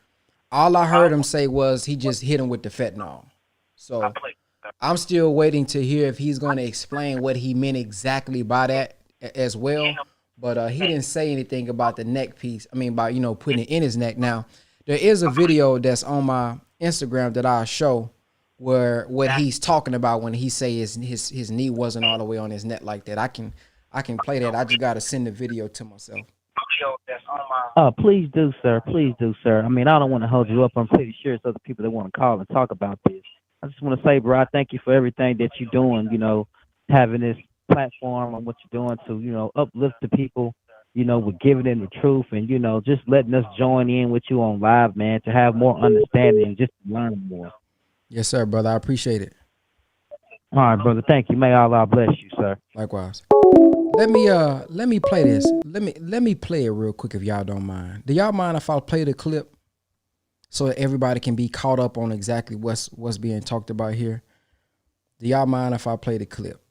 All I heard him say was he just hit him with the fentanyl. So I'm still waiting to hear if he's going to explain what he meant exactly by that as well. But he didn't say anything about the neck piece. I mean, about, putting it in his neck. Now, there is a video that's on my Instagram that I'll show where what he's talking about when he say his knee wasn't all the way on his neck like that. I can play that. I just got to send the video to myself. Please do, sir. Please do, sir. I mean, I don't want to hold you up. I'm pretty sure it's other people that want to call and talk about this. I just want to say, bro, I thank you for everything that you're doing, having this platform on what you're doing to, uplift the people, with giving them the truth and, just letting us join in with you on live, man, to have more understanding and just learn more. Yes, sir, brother. I appreciate it. All right, brother. Thank you. May Allah bless you, sir. Likewise. Let me play this. Let me play it real quick if y'all don't mind. Do y'all mind if I play the clip so that everybody can be caught up on exactly what's being talked about here? Do y'all mind if I play the clip?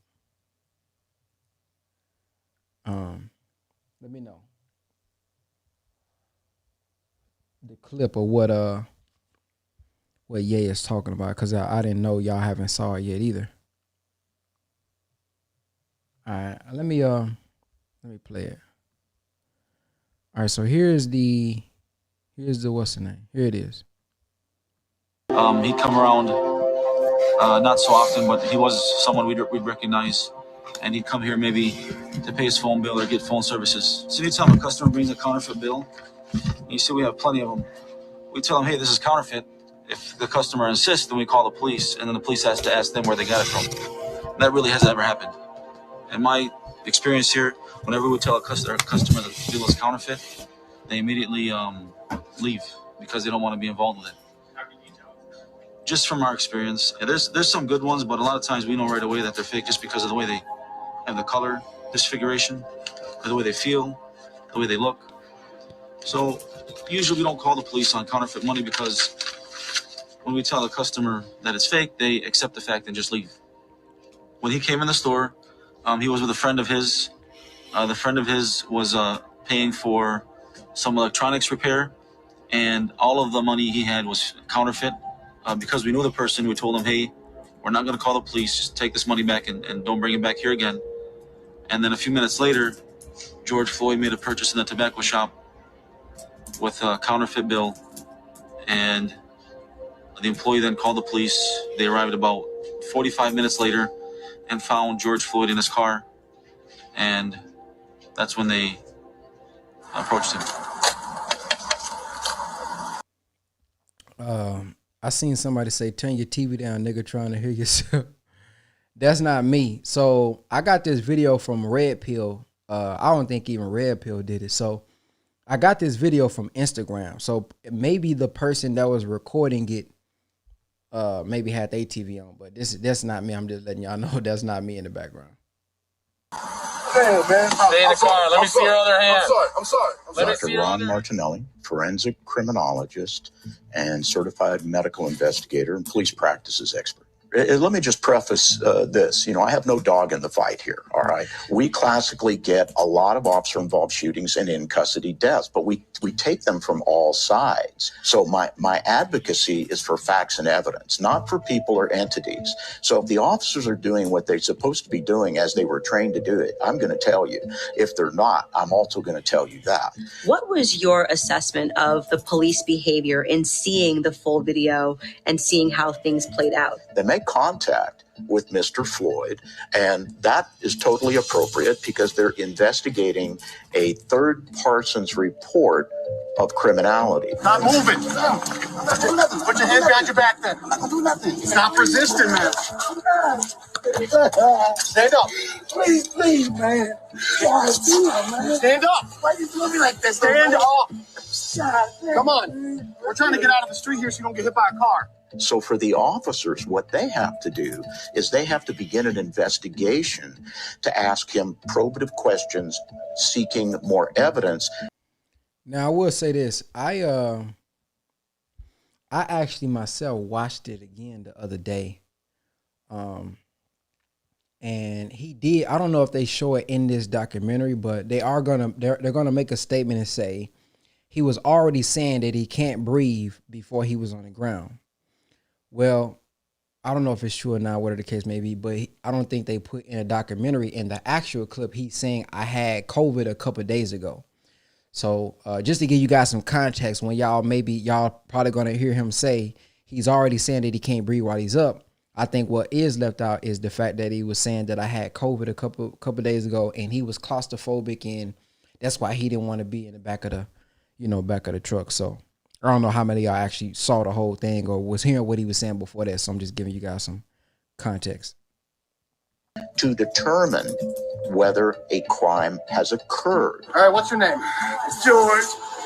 Let me know the clip of what Ye is talking about, because I didn't know y'all haven't saw it yet either. All right, let me play it. All right, so here's the what's the name? Here it is. He'd come around not so often, but he was someone we'd recognize, and he'd come here maybe to pay his phone bill or get phone services. So anytime a customer brings a counterfeit bill, and you see we have plenty of them, we tell them, hey, this is counterfeit. If the customer insists, then we call the police, and then the police has to ask them where they got it from. And that really hasn't ever happened. In my experience here, whenever we tell a customer that the bill is counterfeit, they immediately leave because they don't want to be involved with it. Just from our experience, there's some good ones, but a lot of times we know right away that they're fake just because of the way they have the color disfiguration, or the way they feel, the way they look. So usually we don't call the police on counterfeit money because when we tell the customer that it's fake, they accept the fact and just leave. When he came in the store, he was with a friend of his. The friend of his was paying for some electronics repair, and all of the money he had was counterfeit. Because we knew the person, we told him, hey, we're not going to call the police, just take this money back and don't bring it back here again. And then a few minutes later, George Floyd made a purchase in the tobacco shop with a counterfeit bill, and the employee then called the police. They arrived about 45 minutes later and found George Floyd in his car, and that's when they approached him. I seen somebody say, turn your TV down, nigga, trying to hear yourself. That's not me. So I got this video from Red Pill. I don't think even Red Pill did it. So I got this video from Instagram. So maybe the person that was recording it maybe had their TV on, but that's not me. I'm just letting y'all know that's not me in the background. Damn, man. Stay in the car. Let me see your other hand. I'm sorry. Dr. Ron Martinelli, forensic criminologist and certified medical investigator and police practices expert. Let me just preface this. I have no dog in the fight here, all right? We classically get a lot of officer-involved shootings and in-custody deaths, but we take them from all sides. So my advocacy is for facts and evidence, not for people or entities. So if the officers are doing what they're supposed to be doing as they were trained to do it, I'm going to tell you. If they're not, I'm also going to tell you that. What was your assessment of the police behavior in seeing the full video and seeing how things played out? They make contact with Mr. Floyd, and that is totally appropriate because they're investigating a third person's report of criminality. Not moving. I'm not doing nothing. Put your hands behind your back then. I'm not gonna do nothing. Stop resisting, man. Stand up. Please, man. Stand up. Why are you doing me like this? Stand up. Come on. We're trying to get out of the street here so you don't get hit by a car. So for the officers, what they have to do is they have to begin an investigation to ask him probative questions, seeking more evidence. Now I will say this: I actually myself watched it again the other day, and he did. I don't know if they show it in this documentary, but they're gonna make a statement and say he was already saying that he can't breathe before he was on the ground. Well, I don't know if it's true or not, whatever the case may be, but I don't think they put in a documentary in the actual clip he's saying I had COVID a couple of days ago. So just to give you guys some context, when y'all probably going to hear him say he's already saying that he can't breathe while he's up. I think what is left out is the fact that he was saying that I had COVID a couple of days ago, and he was claustrophobic, and that's why he didn't want to be in the back of the truck. So I don't know how many of y'all actually saw the whole thing or was hearing what he was saying before that. So I'm just giving you guys some context. To determine whether a crime has occurred. All right, what's your name? It's George.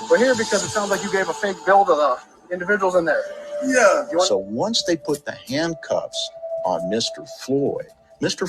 We're here because it sounds like you gave a fake bill to the individuals in there. Yeah. So once they put the handcuffs on Mr.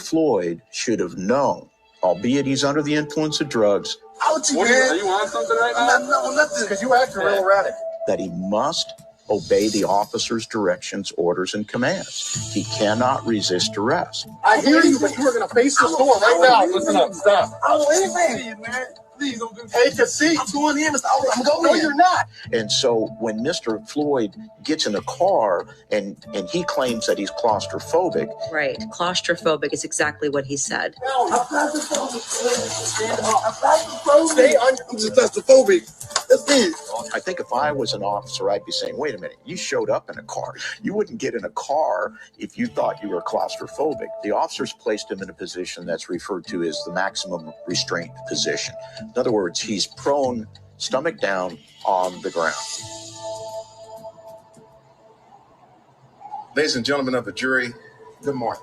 Floyd should have known, albeit he's under the influence of drugs. Are you on something right now? No, nothing. Because you acting real erratic. That he must obey the officer's directions, orders, and commands. He cannot resist arrest. I hear you, but you are going to face the storm right now. Listen up, stop. I don't know anything, man. Please don't do that. Take a seat. I'm going in, Mr. I'm going in. No, you're not. And so when Mr. Floyd gets in a car and he claims that he's claustrophobic. Right. Claustrophobic is exactly what he said. No, I'm claustrophobic. Stand up. I'm claustrophobic. Stay under. I'm just claustrophobic. That's me. I think if I was an officer, I'd be saying, wait a minute, you showed up in a car. You wouldn't get in a car if you thought you were claustrophobic. The officers placed him in a position that's referred to as the maximum restraint position. In other words, he's prone, stomach down on the ground. Ladies and gentlemen of the jury, good morning.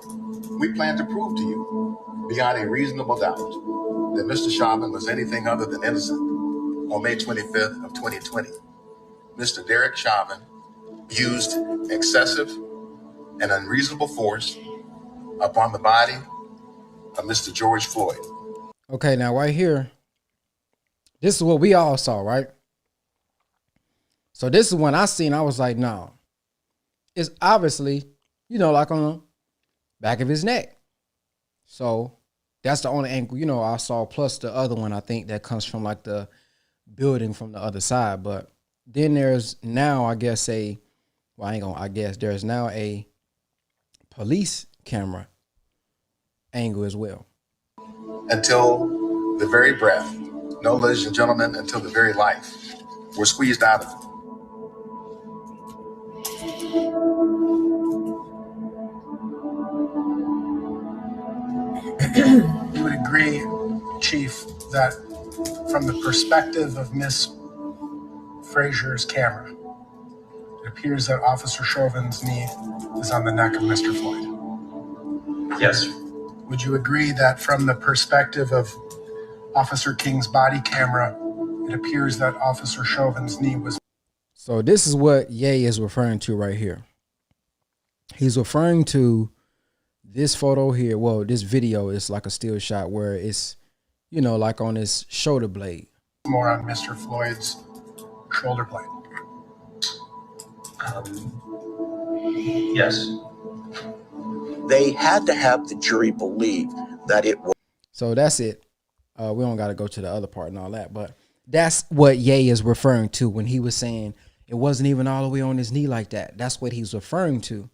We plan to prove to you, beyond a reasonable doubt, that Mr. Chauvin was anything other than innocent on May 25th of 2020. Mr. Derek Chauvin used excessive and unreasonable force upon the body of Mr. George Floyd. Okay, now right here, this is what we all saw, right? So this is when I seen, I was like, no. It's obviously, like on the back of his neck. So that's the only angle, I saw, plus the other one, I think, that comes from like the building from the other side. But then there's now, there's now a police camera angle as well. Until the very breath, no, ladies and gentlemen, until the very life, were squeezed out of him. You would agree, Chief, that from the perspective of Miss Frazier's camera, it appears that Officer Chauvin's knee is on the neck of Mr. Floyd. Yes. Would you agree that from the perspective of Officer King's body camera, it appears that Officer Chauvin's knee was... So this is what Ye is referring to right here. He's referring to this photo here. Well, this video is like a still shot where it's, like on his shoulder blade. More on Mr. Floyd's shoulder blade. Yes. They had to have the jury believe that it was. So that's it. We don't got to go to the other part and all that, but that's what Ye is referring to when he was saying it wasn't even all the way on his knee like that. That's what he's referring to.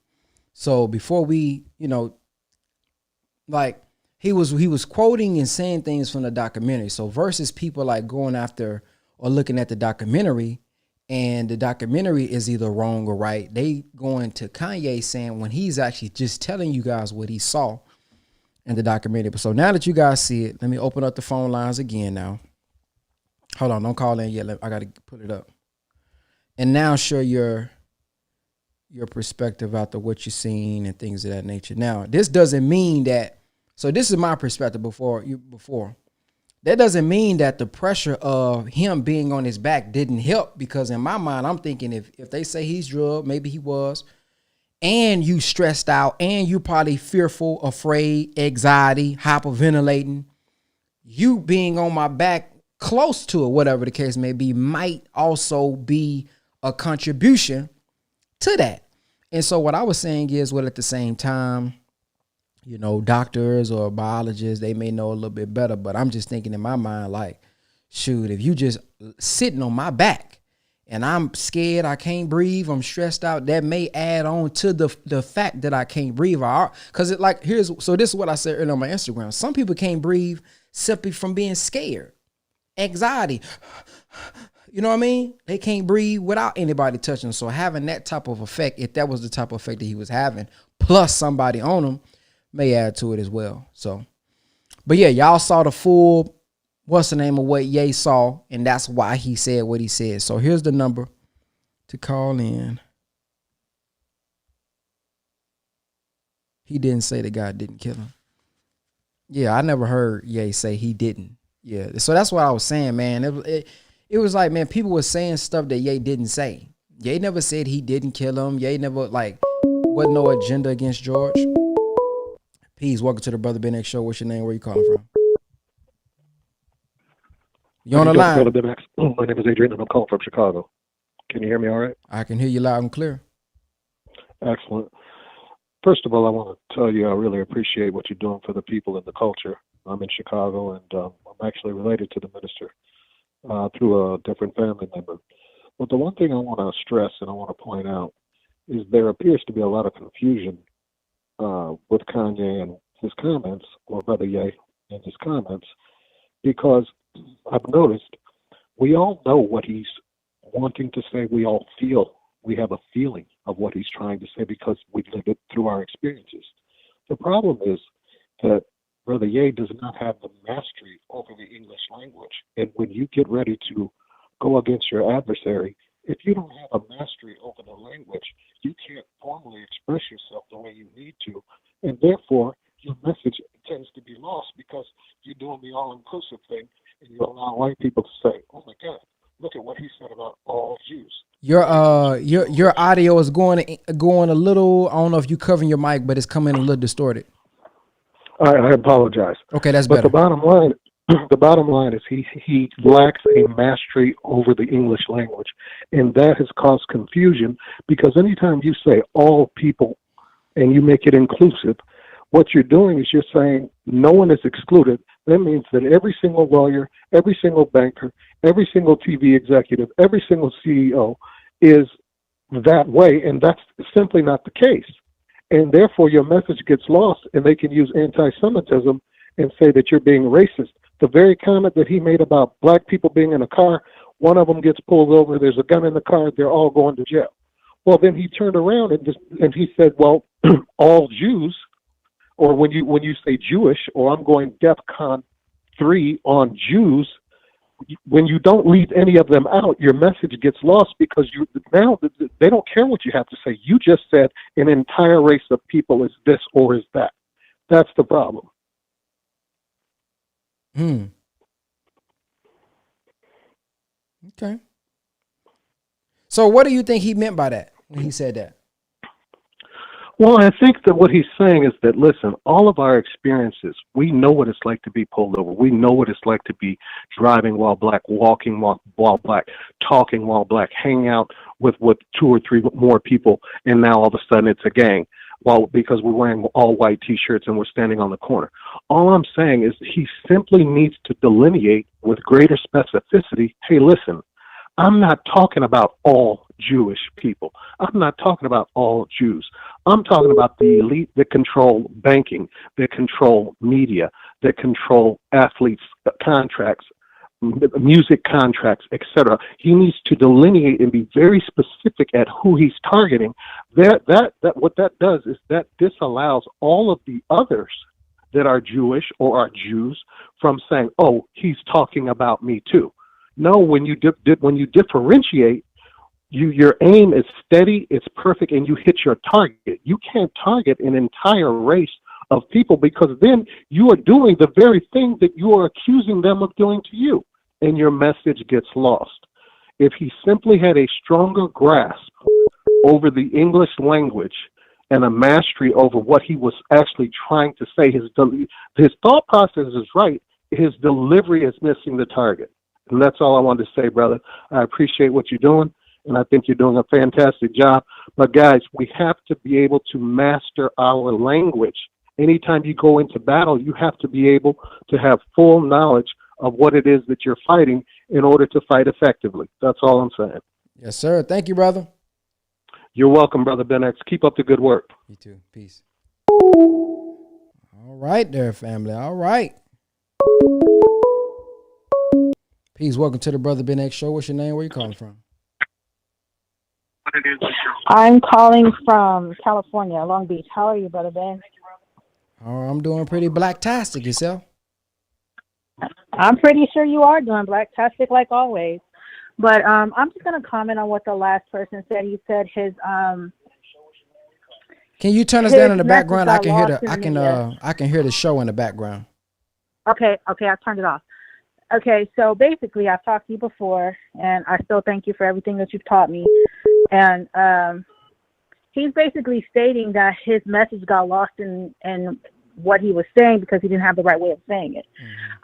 So before we, like he was quoting and saying things from the documentary. So versus people like going after or looking at the documentary, and the documentary is either wrong or right. They going to Kanye saying when he's actually just telling you guys what he saw in the documentary. So now that you guys see it, let me open up the phone lines again now. Hold on, don't call in yet. I got to put it up. And now share your perspective after what you've seen and things of that nature. Now, this doesn't mean that, so this is my perspective before. That doesn't mean that the pressure of him being on his back didn't help, because in my mind, I'm thinking if they say he's drugged, maybe he was, and you stressed out, and you probably fearful, afraid, anxiety, hyperventilating, you being on my back close to it, whatever the case may be, might also be a contribution to that. And so what I was saying is, well, at the same time, doctors or biologists, they may know a little bit better, but I'm just thinking in my mind, like, shoot, if you just sitting on my back and I'm scared, I can't breathe, I'm stressed out, that may add on to the fact that I can't breathe. Because this is what I said earlier on my Instagram. Some people can't breathe simply from being scared, anxiety. You know what I mean? They can't breathe without anybody touching them. So having that type of effect, if that was the type of effect that he was having, plus somebody on him, may add to it as well. So, but yeah, y'all saw the full, what's the name of what Ye saw, and that's why he said what he said. So here's the number to call in. He didn't say the guy didn't kill him. Yeah, I never heard Ye say he didn't. Yeah, so that's what I was saying, man. It was like, man, people were saying stuff that Ye didn't say. Ye never said he didn't kill him. Ye never, wasn't no agenda against George. Peace. Welcome to the Brother Ben X Show. What's your name? Where you calling from? You on the line? My name is Adrian, and I'm calling from Chicago. Can you hear me all right? I can hear you loud and clear. Excellent. First of all, I want to tell you I really appreciate what you're doing for the people and the culture. I'm in Chicago, and I'm actually related to the minister through a different family member. But the one thing I want to stress and I want to point out is there appears to be a lot of confusion with Kanye and his comments, or Brother Ye and his comments, because I've noticed we all know what he's wanting to say. We all feel, we have a feeling of what he's trying to say because we've lived it through our experiences. The problem is that Brother Ye does not have the mastery over the English language. And when you get ready to go against your adversary, if you don't have a mastery over the language, you can't formally express yourself the way you need to. And therefore, your message tends to be lost because you're doing the all-inclusive thing and you allow white people to say, oh my God, look at what he said about all Jews. Your audio is going a little, I don't know if you're covering your mic, but it's coming a little distorted. I apologize. Okay, that's but better. The bottom line is he lacks a mastery over the English language, and that has caused confusion because anytime you say all people and you make it inclusive, what you're doing is you're saying no one is excluded. That means that every single lawyer, every single banker, every single TV executive, every single CEO is that way, and that's simply not the case. And therefore your message gets lost, and they can use anti-Semitism and say that you're being racist. The very comment that he made about black people being in a car, one of them gets pulled over, there's a gun in the car, they're all going to jail. Well, then he turned around and he said, well, all Jews, or when you say Jewish, or I'm going DEFCON 3 on Jews, when you don't leave any of them out, your message gets lost because now they don't care what you have to say. You just said an entire race of people is this or is that. That's the problem. Okay. So what do you think he meant by that when he said that? Well, I think that what he's saying is that, listen, all of our experiences, we know what it's like to be pulled over. We know what it's like to be driving while black, walking while black, talking while black, hanging out with 2 or 3 more people, and now all of a sudden it's a gang. Well, because we're wearing all white T-shirts and we're standing on the corner. All I'm saying is he simply needs to delineate with greater specificity, hey, listen, I'm not talking about all Jewish people. I'm not talking about all Jews. I'm talking about the elite that control banking, that control media, that control athletes' contracts, music contracts, etc. He needs to delineate and be very specific at who he's targeting. What that does is that disallows all of the others that are Jewish or are Jews from saying, "Oh, he's talking about me too." No, when you differentiate, your aim is steady, it's perfect, and you hit your target. You can't target an entire race of people because then you are doing the very thing that you are accusing them of doing to you, and your message gets lost. If he simply had a stronger grasp over the English language and a mastery over what he was actually trying to say, his thought process is right, his delivery is missing the target. And that's all I wanted to say, brother. I appreciate what you're doing, and I think you're doing a fantastic job. But, guys, we have to be able to master our language. Anytime you go into battle, you have to be able to have full knowledge of what it is that you're fighting in order to fight effectively. That's all I'm saying. Yes, sir. Thank you, brother. You're welcome, Brother Ben X. Keep up the good work. You too. Peace. All right there, family. All right. Peace. Welcome to the Brother Ben X Show. What's your name? Where you calling from? I'm calling from California, Long Beach. How are you, Brother Ben? Oh, I'm doing pretty blacktastic. Yourself? I'm pretty sure you are doing blacktastic like always. But I'm just going to comment on what the last person said. He said his Can you turn us down in the background? I can hear I can hear the show in the background. Okay, I turned it off. Okay, so basically, I've talked to you before, and I still thank you for everything that you've taught me. And he's basically stating that his message got lost in what he was saying because he didn't have the right way of saying it.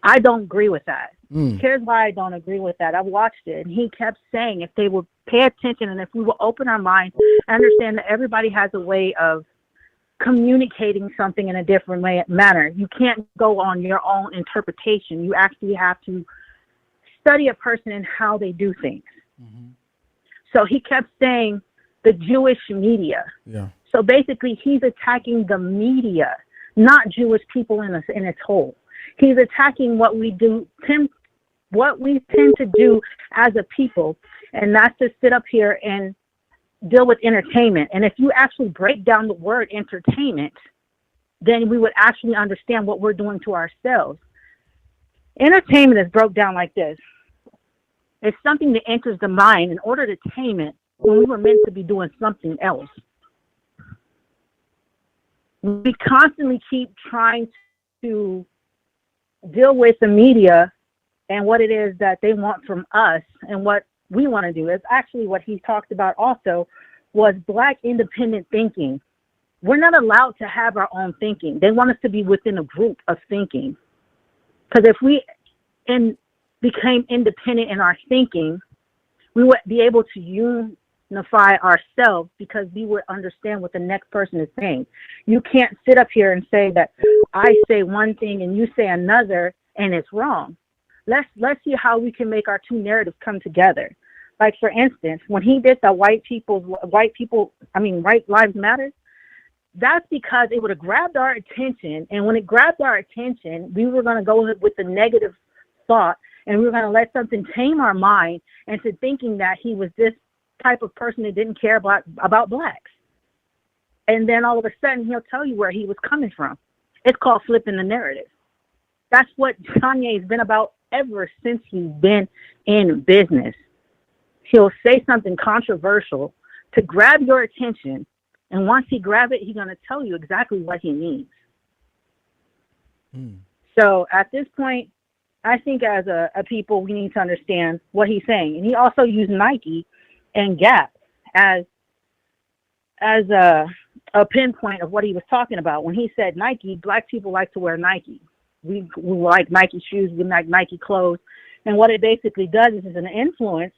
I don't agree with that Here's why I don't agree with that. I watched it, and he kept saying if they would pay attention and if we will open our minds, understand that everybody has a way of communicating something in a different manner. You can't go on your own interpretation. You actually have to study a person and how they do things. So he kept saying the Jewish media. Yeah. So basically, he's attacking the media, not Jewish people in its whole. He's attacking what we tend to do as a people, and that's to sit up here and deal with entertainment. And if you actually break down the word entertainment, then we would actually understand what we're doing to ourselves. Entertainment is broke down like this. It's something that enters the mind in order to tame it when we were meant to be doing something else. We constantly keep trying to deal with the media and what it is that they want from us and what we want to do. It's actually what he talked about also was Black independent thinking. We're not allowed to have our own thinking. They want us to be within a group of thinking. Because if we became independent in our thinking, we would be able to unify ourselves because we would understand what the next person is saying. You can't sit up here and say that I say one thing and you say another and it's wrong. Let's see how we can make our two narratives come together. Like, for instance, when he did the white lives matter, that's because it would have grabbed our attention. And when it grabbed our attention, we were going to go with the negative thought, and we were going to let something tame our mind into thinking that he was this type of person that didn't care about Blacks. And then all of a sudden, he'll tell you where he was coming from. It's called flipping the narrative. That's what Kanye's been about ever since he's been in business. He'll say something controversial to grab your attention, and once he grabs it, he's going to tell you exactly what he means. So at this point, I think as a people, we need to understand what he's saying. And he also used Nike and Gap as a pinpoint of what he was talking about. When he said Nike, Black people like to wear Nike. We like Nike shoes, we like Nike clothes. And what it basically does is an influence.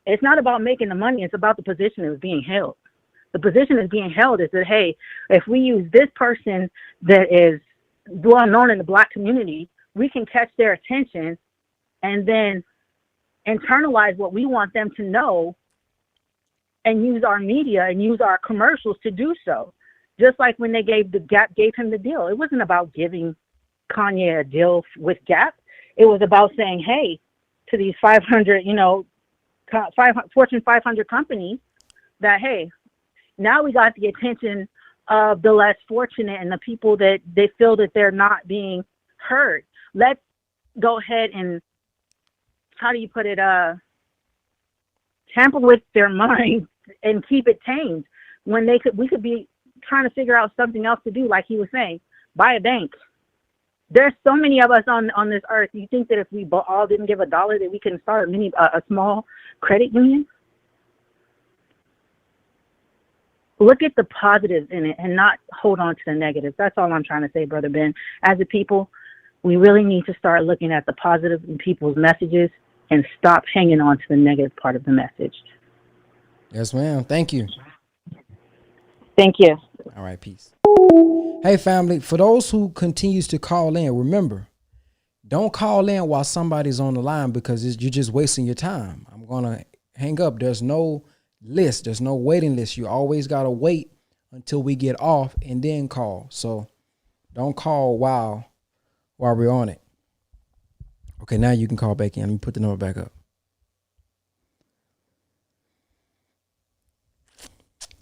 It's not about making the money, it's about the position that's being held. The position that's being held is that, hey, if we use this person that is well known in the Black community, we can catch their attention and then internalize what we want them to know and use our media and use our commercials to do so. Just like when they gave him the deal. It wasn't about giving Kanye a deal with Gap. It was about saying, hey, to these 500, Fortune 500 companies that, hey, now we got the attention of the less fortunate and the people that they feel that they're not being heard. Let's go ahead and, how do you put it, tamper with their minds and keep it tamed when we could be trying to figure out something else to do, like he was saying, buy a bank. There's so many of us on this earth. You think that if we all didn't give $1 that we can start a small credit union? Look at the positives in it and not hold on to the negatives. That's all I'm trying to say, Brother Ben. As a people, we really need to start looking at the positive in people's messages and stop hanging on to the negative part of the message. Yes, ma'am. Thank you. Thank you. All right, peace. Hey, family, for those who continues to call in, remember, don't call in while somebody's on the line because you're just wasting your time. I'm going to hang up. There's no list. There's no waiting list. You always got to wait until we get off and then call. So don't call while we're on it. Okay, now you can call back in. Let me put the number back up.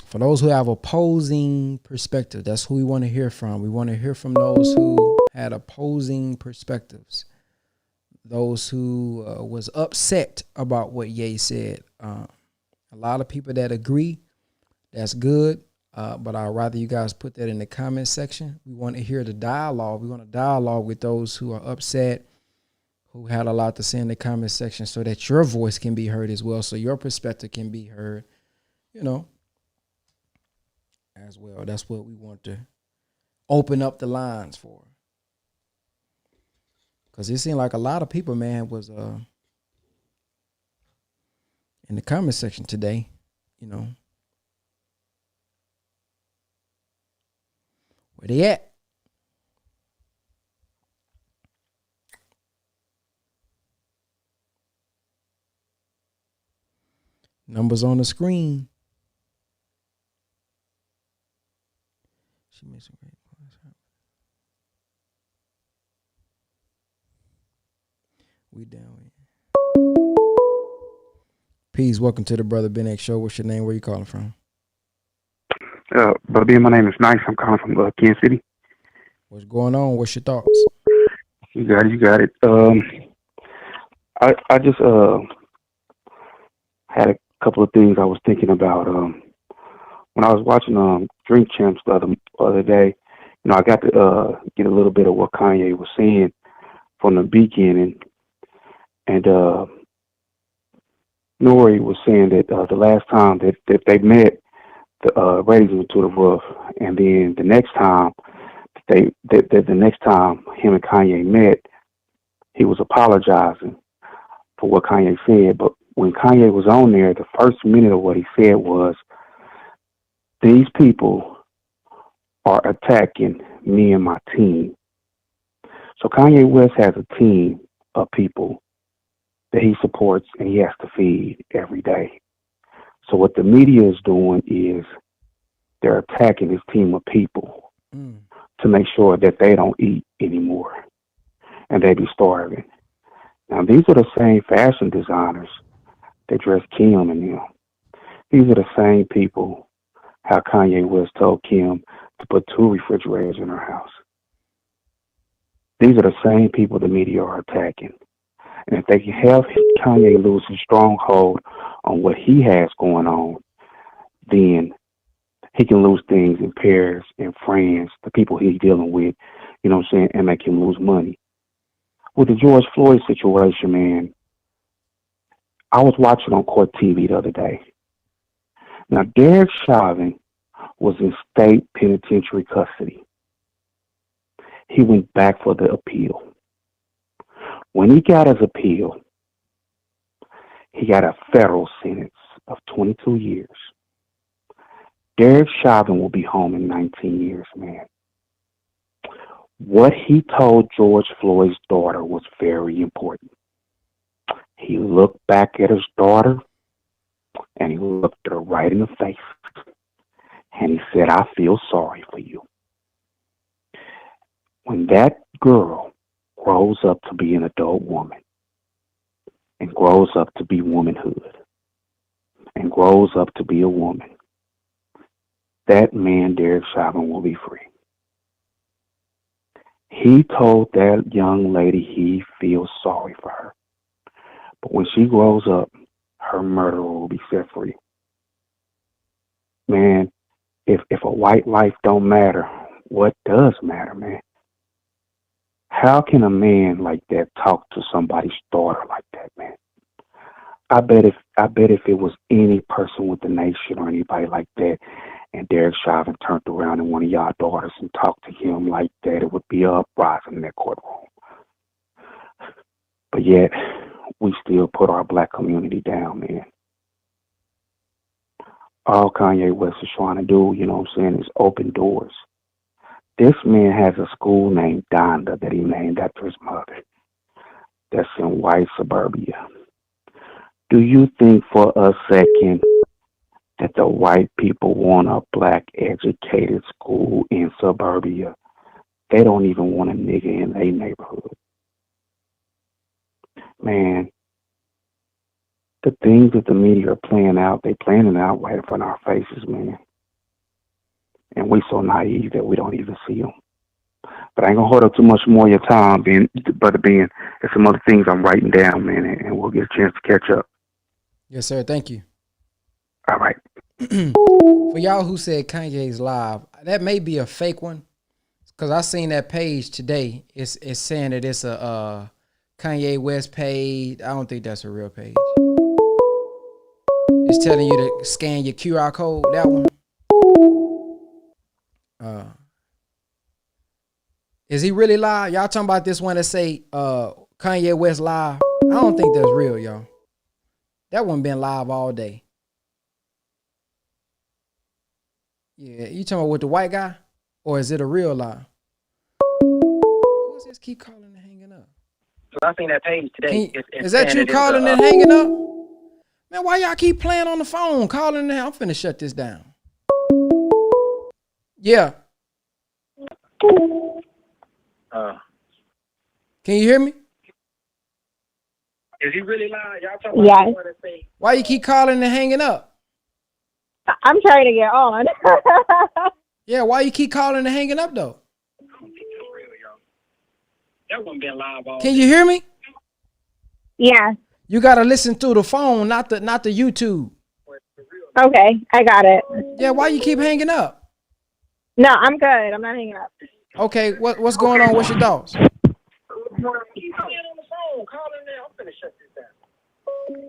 For those who have opposing perspective, that's who we want to hear from. We want to hear from those who had opposing perspectives, those who was upset about what Ye said. A lot of people that agree, that's good, but I'd rather you guys put that in the comment section. We want to hear the dialogue. We want to dialogue with those who are upset, who had a lot to say in the comment section so that your voice can be heard as well, so your perspective can be heard, as well. That's what we want to open up the lines for. Cause it seemed like a lot of people, man, was in the comment section today, you know. Where they at? Numbers on the screen. She made some great points. We down here. Peace. Welcome to the Brother Ben X Show. What's your name? Where you calling from? Brother Ben, my name is Nice. I'm calling from Kansas City. What's going on? What's your thoughts? You got it. I just had a couple of things I was thinking about. When I was watching Drink Champs the other day, you know, I got to get a little bit of what Kanye was saying from the beginning, and Nori was saying that the last time that they met, the ratings went to the roof, and then the next time the next time him and Kanye met, he was apologizing for what Kanye said. But when Kanye was on there, the first minute of what he said was, "These people are attacking me and my team." So Kanye West has a team of people that he supports and he has to feed every day. So what the media is doing is they're attacking his team of people to make sure that they don't eat anymore and they be starving. Now, these are the same fashion designers that dress Kim and them. These are the same people how Kanye West told Kim to put 2 refrigerators in her house. These are the same people the media are attacking. And if they can have Kanye lose his stronghold on what he has going on, then he can lose things in Paris and France, the people he's dealing with, you know what I'm saying, and make him lose money. With the George Floyd situation, man, I was watching on Court TV the other day. Now, Derek Chauvin was in state penitentiary custody. He went back for the appeal. When he got his appeal, he got a federal sentence of 22 years. Derek Chauvin will be home in 19 years, man. What he told George Floyd's daughter was very important. He looked back at his daughter and he looked at her right in the face and he said, "I feel sorry for you." When that girl grows up to be an adult woman and grows up to be womanhood and grows up to be a woman, that man, Derek Chauvin, will be free. He told that young lady he feels sorry for her. But when she grows up, her murderer will be set free. Man, if a white life don't matter, what does matter, man? How can a man like that talk to somebody's daughter like that, man? I bet if it was any person with the nation or anybody like that, and Derek Chauvin turned around and one of y'all daughters and talked to him like that, it would be an uprising in that courtroom. But yet, we still put our black community down, man. All Kanye West is trying to do, you know what I'm saying, is open doors. This man has a school named Donda that he named after his mother. That's in white suburbia. Do you think for a second that the white people want a black educated school in suburbia? They don't even want a nigga in their neighborhood. Man, the things that the media are playing out, they playing it out right in front of our faces, man. And we so naive that we don't even see them. But I ain't gonna hold up too much more of your time, Brother Ben. There's some other things I'm writing down, man, and we'll get a chance to catch up. Yes, sir. Thank you. All right. For y'all who said Kanye's live, that may be a fake one, because I seen that page today. It's saying that it's a Kanye West page. I don't think that's a real page. It's telling you to scan your QR code. That one. Is he really live? Y'all talking about this one that say Kanye West live? I don't think that's real, y'all. That one been live all day. Yeah, you talking about with the white guy? Or is it a real live? Who's this keep calling and hanging up? I seen that page today. Is that you calling and hanging up? Man, why y'all keep playing on the phone? Calling and I'm finna shut this down. Yeah. Can you hear me? Is he really lying? Y'all talking about Why you keep calling and hanging up? I'm trying to get on. Yeah, why you keep calling and hanging up though? That one been live all Can you hear me? Yeah. You gotta listen through the phone, not the YouTube. Okay, I got it. Yeah, why you keep hanging up? No, I'm good. I'm not hanging up. Okay, what's going on? What's your thoughts?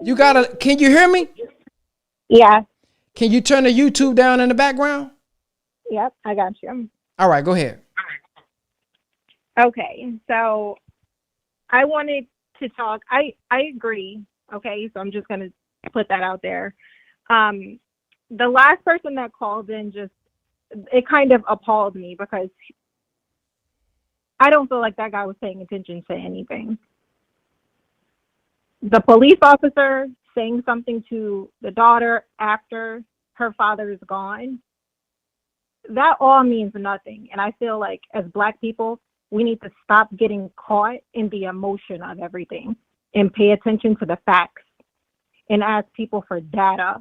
You gotta. Can you hear me? Yeah. Can you turn the YouTube down in the background? Yep, I got you. All right, go ahead. Okay, so I wanted to talk. I agree. Okay, so I'm just gonna put that out there. The last person that called in it kind of appalled me because I don't feel like that guy was paying attention to anything. The police officer saying something to the daughter after her father is gone, that all means nothing. And I feel like as Black people, we need to stop getting caught in the emotion of everything and pay attention to the facts and ask people for data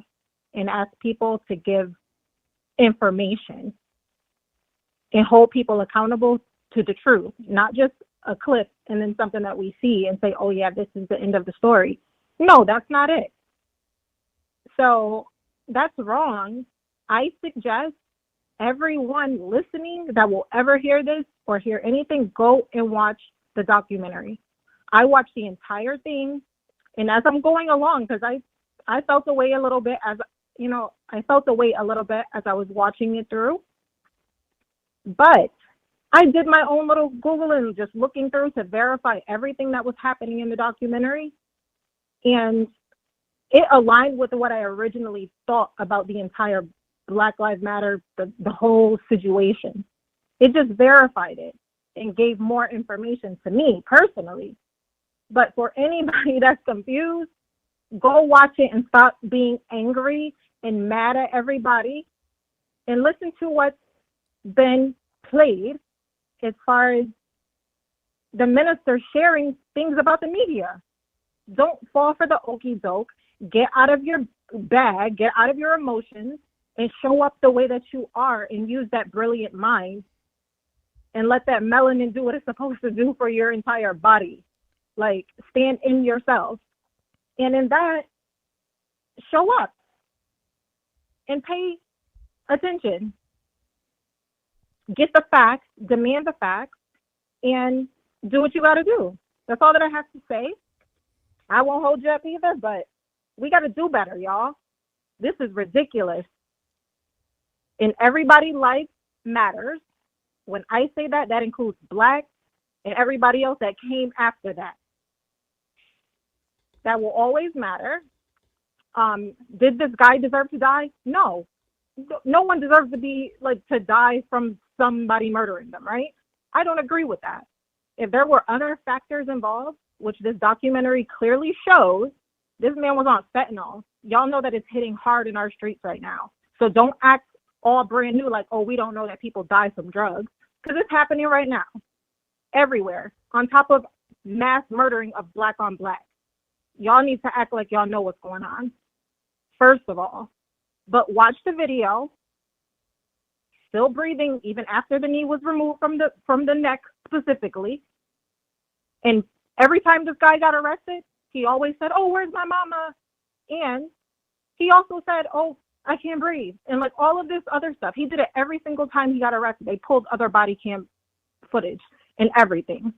and ask people to give information and hold people accountable to the truth, not just a clip and then something that we see and say, oh yeah, this is the end of the story. No, that's not it. So that's wrong. I suggest everyone listening that will ever hear this or hear anything, go and watch the documentary. I watched the entire thing, and as I'm going along, because I felt the way a little bit as I was watching it through. But I did my own little Google and just looking through to verify everything that was happening in the documentary. And it aligned with what I originally thought about the entire Black Lives Matter, the whole situation. It just verified it and gave more information to me personally. But for anybody that's confused, go watch it and stop being angry and mad at everybody and listen to what's been played as far as the minister sharing things about the media. Don't fall for the okie doke. Get out of your bag, get out of your emotions, and show up the way that you are and use that brilliant mind and let that melanin do what it's supposed to do for your entire body. Like, stand in yourself. And in that, show up and pay attention. Get the facts, demand the facts, and do what you got to do. That's all that I have to say. I won't hold you up either, but we got to do better, y'all. This is ridiculous. And everybody's life matters. When I say that, that includes Black and everybody else that came after that. That will always matter. Did this guy deserve to die? No. No one deserves to die from somebody murdering them, right? I don't agree with that. If there were other factors involved, which this documentary clearly shows, this man was on fentanyl. Y'all know that it's hitting hard in our streets right now. So don't act all brand new like, oh, we don't know that people die from drugs, because it's happening right now, everywhere, on top of mass murdering of Black on Black. Y'all need to act like y'all know what's going on, first of all. But watch the video, still breathing even after the knee was removed from the neck specifically. And every time this guy got arrested, he always said, oh, where's my mama? And he also said, oh, I can't breathe. And like all of this other stuff. He did it every single time he got arrested. They pulled other body cam footage and everything.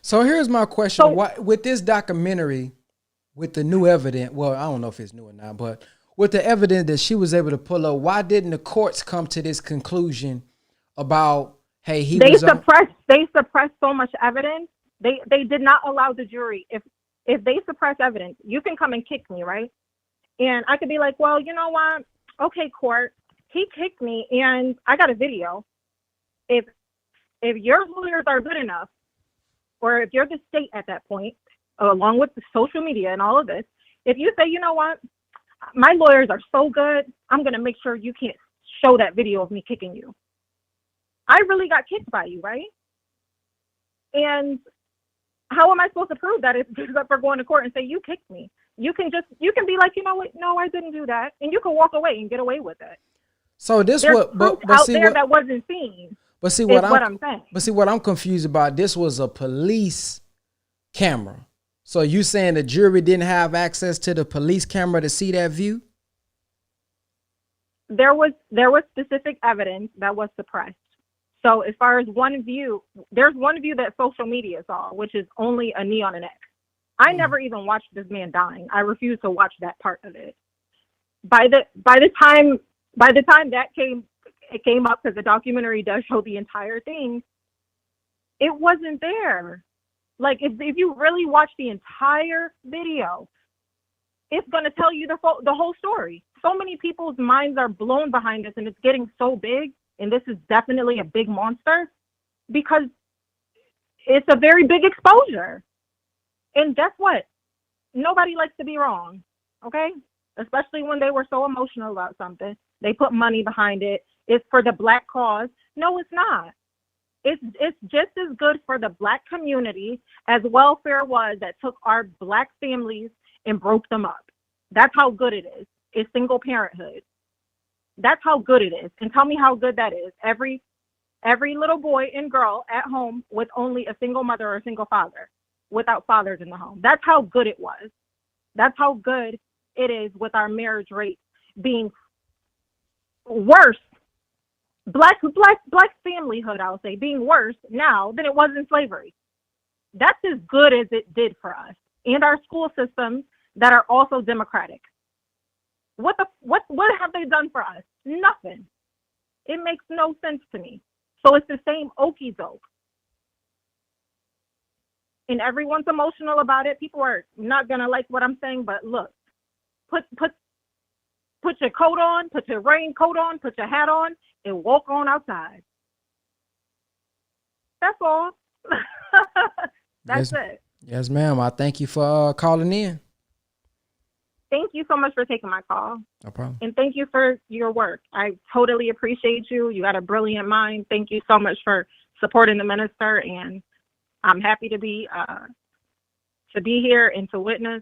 So here's my question. Why, with this documentary, with the new evidence, well, I don't know if it's new or not, but with the evidence that she was able to pull up, why didn't the courts come to this conclusion about, hey, they suppressed they suppressed so much evidence. They did not allow the jury. If they suppress evidence, you can come and kick me, right? And I could be like, well, you know what? Okay, court, he kicked me, and I got a video. If your lawyers are good enough, or if you're the state at that point, along with the social media and all of this, if you say, you know what, my lawyers are so good, I'm going to make sure you can't show that video of me kicking you. I really got kicked by you, right? And how am I supposed to prove that except for going to court and say you kicked me? You can be like, you know what? No, I didn't do that, and you can walk away and get away with it. So this There's what, proof but out see there what, that wasn't seen. but see what I'm saying. But see what I'm confused about. This was a police camera. So you saying the jury didn't have access to the police camera to see that view? There was specific evidence that was suppressed. So as far as one view, there's one view that social media saw, which is only a knee on an X. I never even watched this man dying. I refuse to watch that part of it. By the time that came up, because the documentary does show the entire thing, it wasn't there. Like if you really watch the entire video, it's going to tell you the whole story. So many people's minds are blown behind this, and it's getting so big. And this is definitely a big monster because it's a very big exposure. And guess what? Nobody likes to be wrong, okay? Especially when they were so emotional about something. They put money behind it. It's for the Black cause. No, it's not. It's just as good for the Black community as welfare was that took our Black families and broke them up. That's how good it is. It's single parenthood. That's how good it is. And tell me how good that is. Every little boy and girl at home with only a single mother or a single father, without fathers in the home. That's how good it was. That's how good it is with our marriage rate being worse. Black familyhood, I'll say, being worse now than it was in slavery. That's as good as it did for us. And our school systems that are also democratic. What have they done for us? Nothing. It makes no sense to me. So it's the same okie doke. And everyone's emotional about it. People are not gonna like what I'm saying, but look, put your coat on, put your raincoat on, put your hat on, and walk on outside. That's all. That's it. Yes, ma'am. I thank you for calling in. Thank you so much for taking my call. No problem. And thank you for your work. I totally appreciate you. You got a brilliant mind. Thank you so much for supporting the minister. And I'm happy to be here and to witness.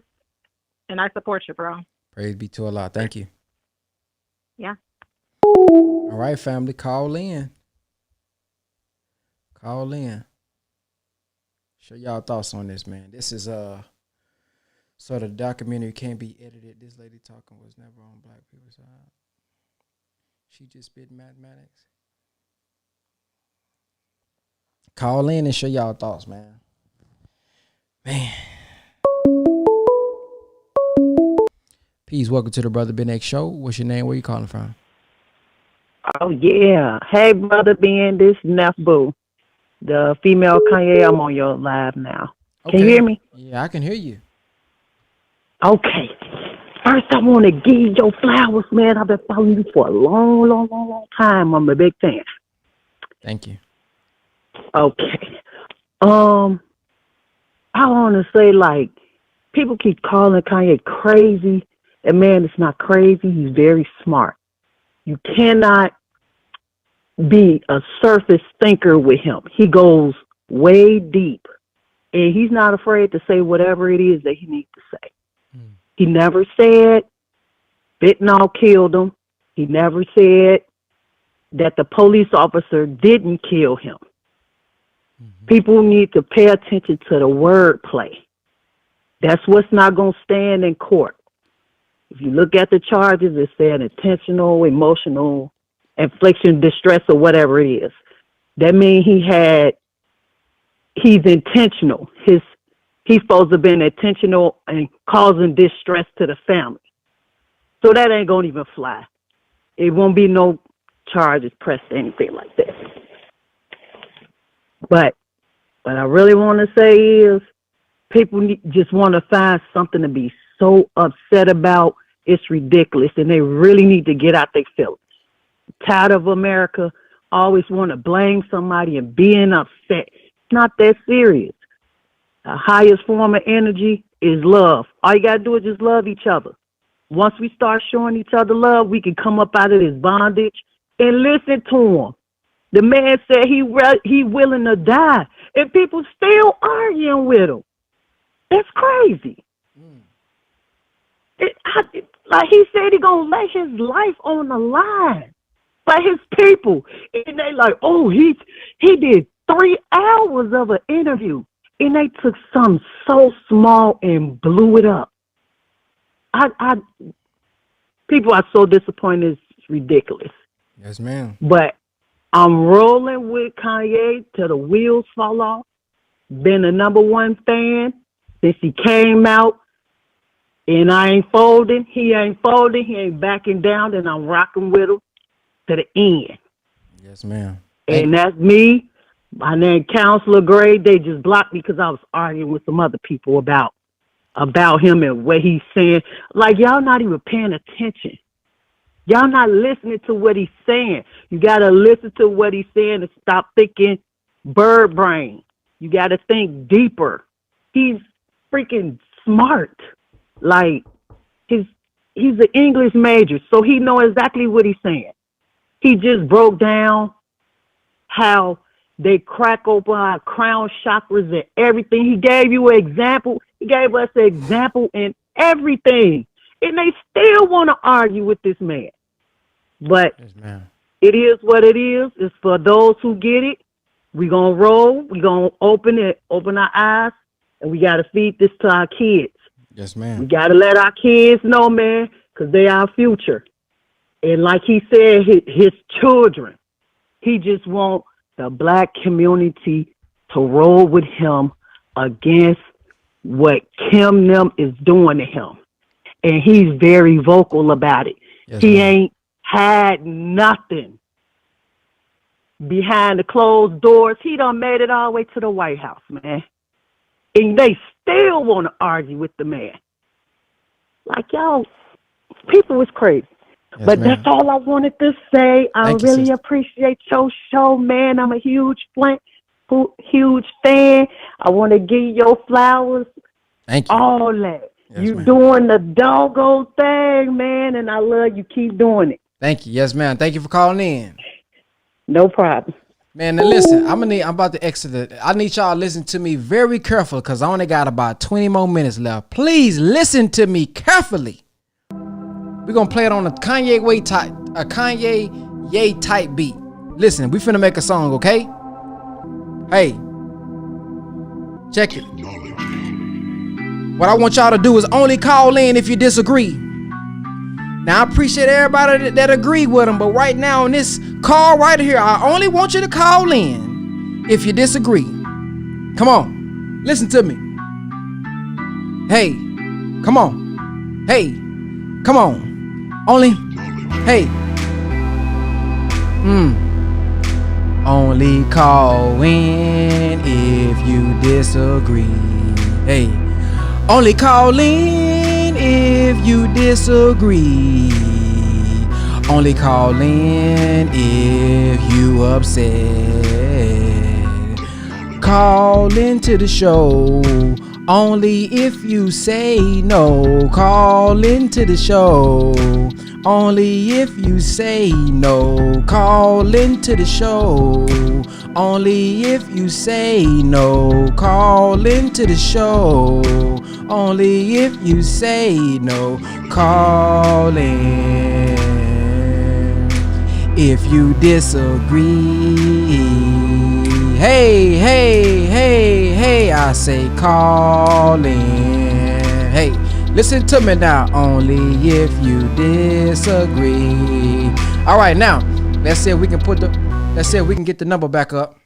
And I support you, bro. Praise be to Allah. Thank you. Yeah. All right, family. Call in. Call in. Share y'all thoughts on this, man. This is so the documentary can't be edited. This lady talking was never on Black people's side. She just spit mathematics. Call in and share y'all thoughts, man. Man. Peace. Welcome to the Brother Ben X Show. What's your name? Where you calling from? Oh, yeah. Hey, Brother Ben, this Neff Boo. The female Kanye, I'm on your live now. Okay. Can you hear me? Yeah, I can hear you. Okay. First, I want to give you your flowers, man. I've been following you for a long time. I'm a big fan. Thank you. Okay. I want to say, like, people keep calling Kanye crazy. And, man, it's not crazy. He's very smart. You cannot be a surface thinker with him. He goes way deep. And he's not afraid to say whatever it is that he needs to say. He never said fentanyl killed him. He never said that the police officer didn't kill him. People need to pay attention to the wordplay. That's what's not going to stand in court. If you look at the charges, it said intentional, emotional, infliction, distress, or whatever it is. That means he's intentional. He's supposed to have been intentional and causing distress to the family. So that ain't going to even fly. It won't be no charges pressed or anything like that. But what I really want to say is people just want to find something to be so upset about. It's ridiculous, and they really need to get out their feelings. Tired of America always want to blame somebody and being upset. It's not that serious. The highest form of energy is love. All you got to do is just love each other. Once we start showing each other love, we can come up out of this bondage and listen to him. The man said he willing to die, and people still arguing with him. That's crazy. Like he said, he gonna lay his life on the line by his people, and they like, oh, he did 3 hours of an interview, and they took something so small and blew it up. People are so disappointed. It's ridiculous. Yes, ma'am. But I'm rolling with Kanye till the wheels fall off. Been a #1 fan since he came out. And I ain't folding. He ain't folding. He ain't backing down. And I'm rocking with him to the end. Yes, ma'am. And that's me. My name Counselor Gray. They just blocked me because I was arguing with some other people about him and what he's saying. Like, y'all not even paying attention. Y'all not listening to what he's saying. You got to listen to what he's saying and stop thinking bird brain. You got to think deeper. He's freaking smart. Like, he's an English major, so he know exactly what he's saying. He just broke down how they crack open our crown chakras and everything. He gave you an example. He gave us an example in everything. And they still want to argue with this man. But it is what it is. It's for those who get it. We're going to roll. We're going to open our eyes, and we got to feed this to our kids. Yes, ma'am. We got to let our kids know, man, because they our future. And like he said, his children, he just wants the black community to roll with him against what Kim Nim is doing to him. And he's very vocal about it. Yes, he ma'am. ain't had nothing behind the closed doors. He done made it all the way to the White House, man. And they still want to argue with the man. Like, y'all, people is crazy. Yes, but ma'am. that's all I wanted to say. I Thank you, really sister. appreciate your show, man. I'm a huge fan. I want to give you your flowers. Thank you. All that. Yes, You ma'am. doing the doggone thing, man, and I love you. Keep doing it. Thank you. Yes, ma'am. Thank you for calling in. No problem. Man, now listen, I'm about to exit it. I need y'all to listen to me very careful because I only got about 20 more minutes left. Please listen to me carefully. We're gonna play it on a Kanye Ye type beat. Listen, we finna make a song, okay? Hey, check it. What I want y'all to do is only call in if you disagree. Now, I appreciate everybody that agree with him, but right now on this call right here, I only want you to call in if you disagree. Come on, listen to me. Hey, come on. Hey, come on. Only, hey. Only call in if you disagree. Hey, only call in if you disagree. Only call in if you upset. Call into the show only if you say no. Call into the show only if you say no. Call into the show only if you say no. Call into the show only if you say no. Call in if you disagree. Hey, hey, hey, hey, I say call in. Hey, listen to me now, only if you disagree. All right, now, let's see if we can get the number back up.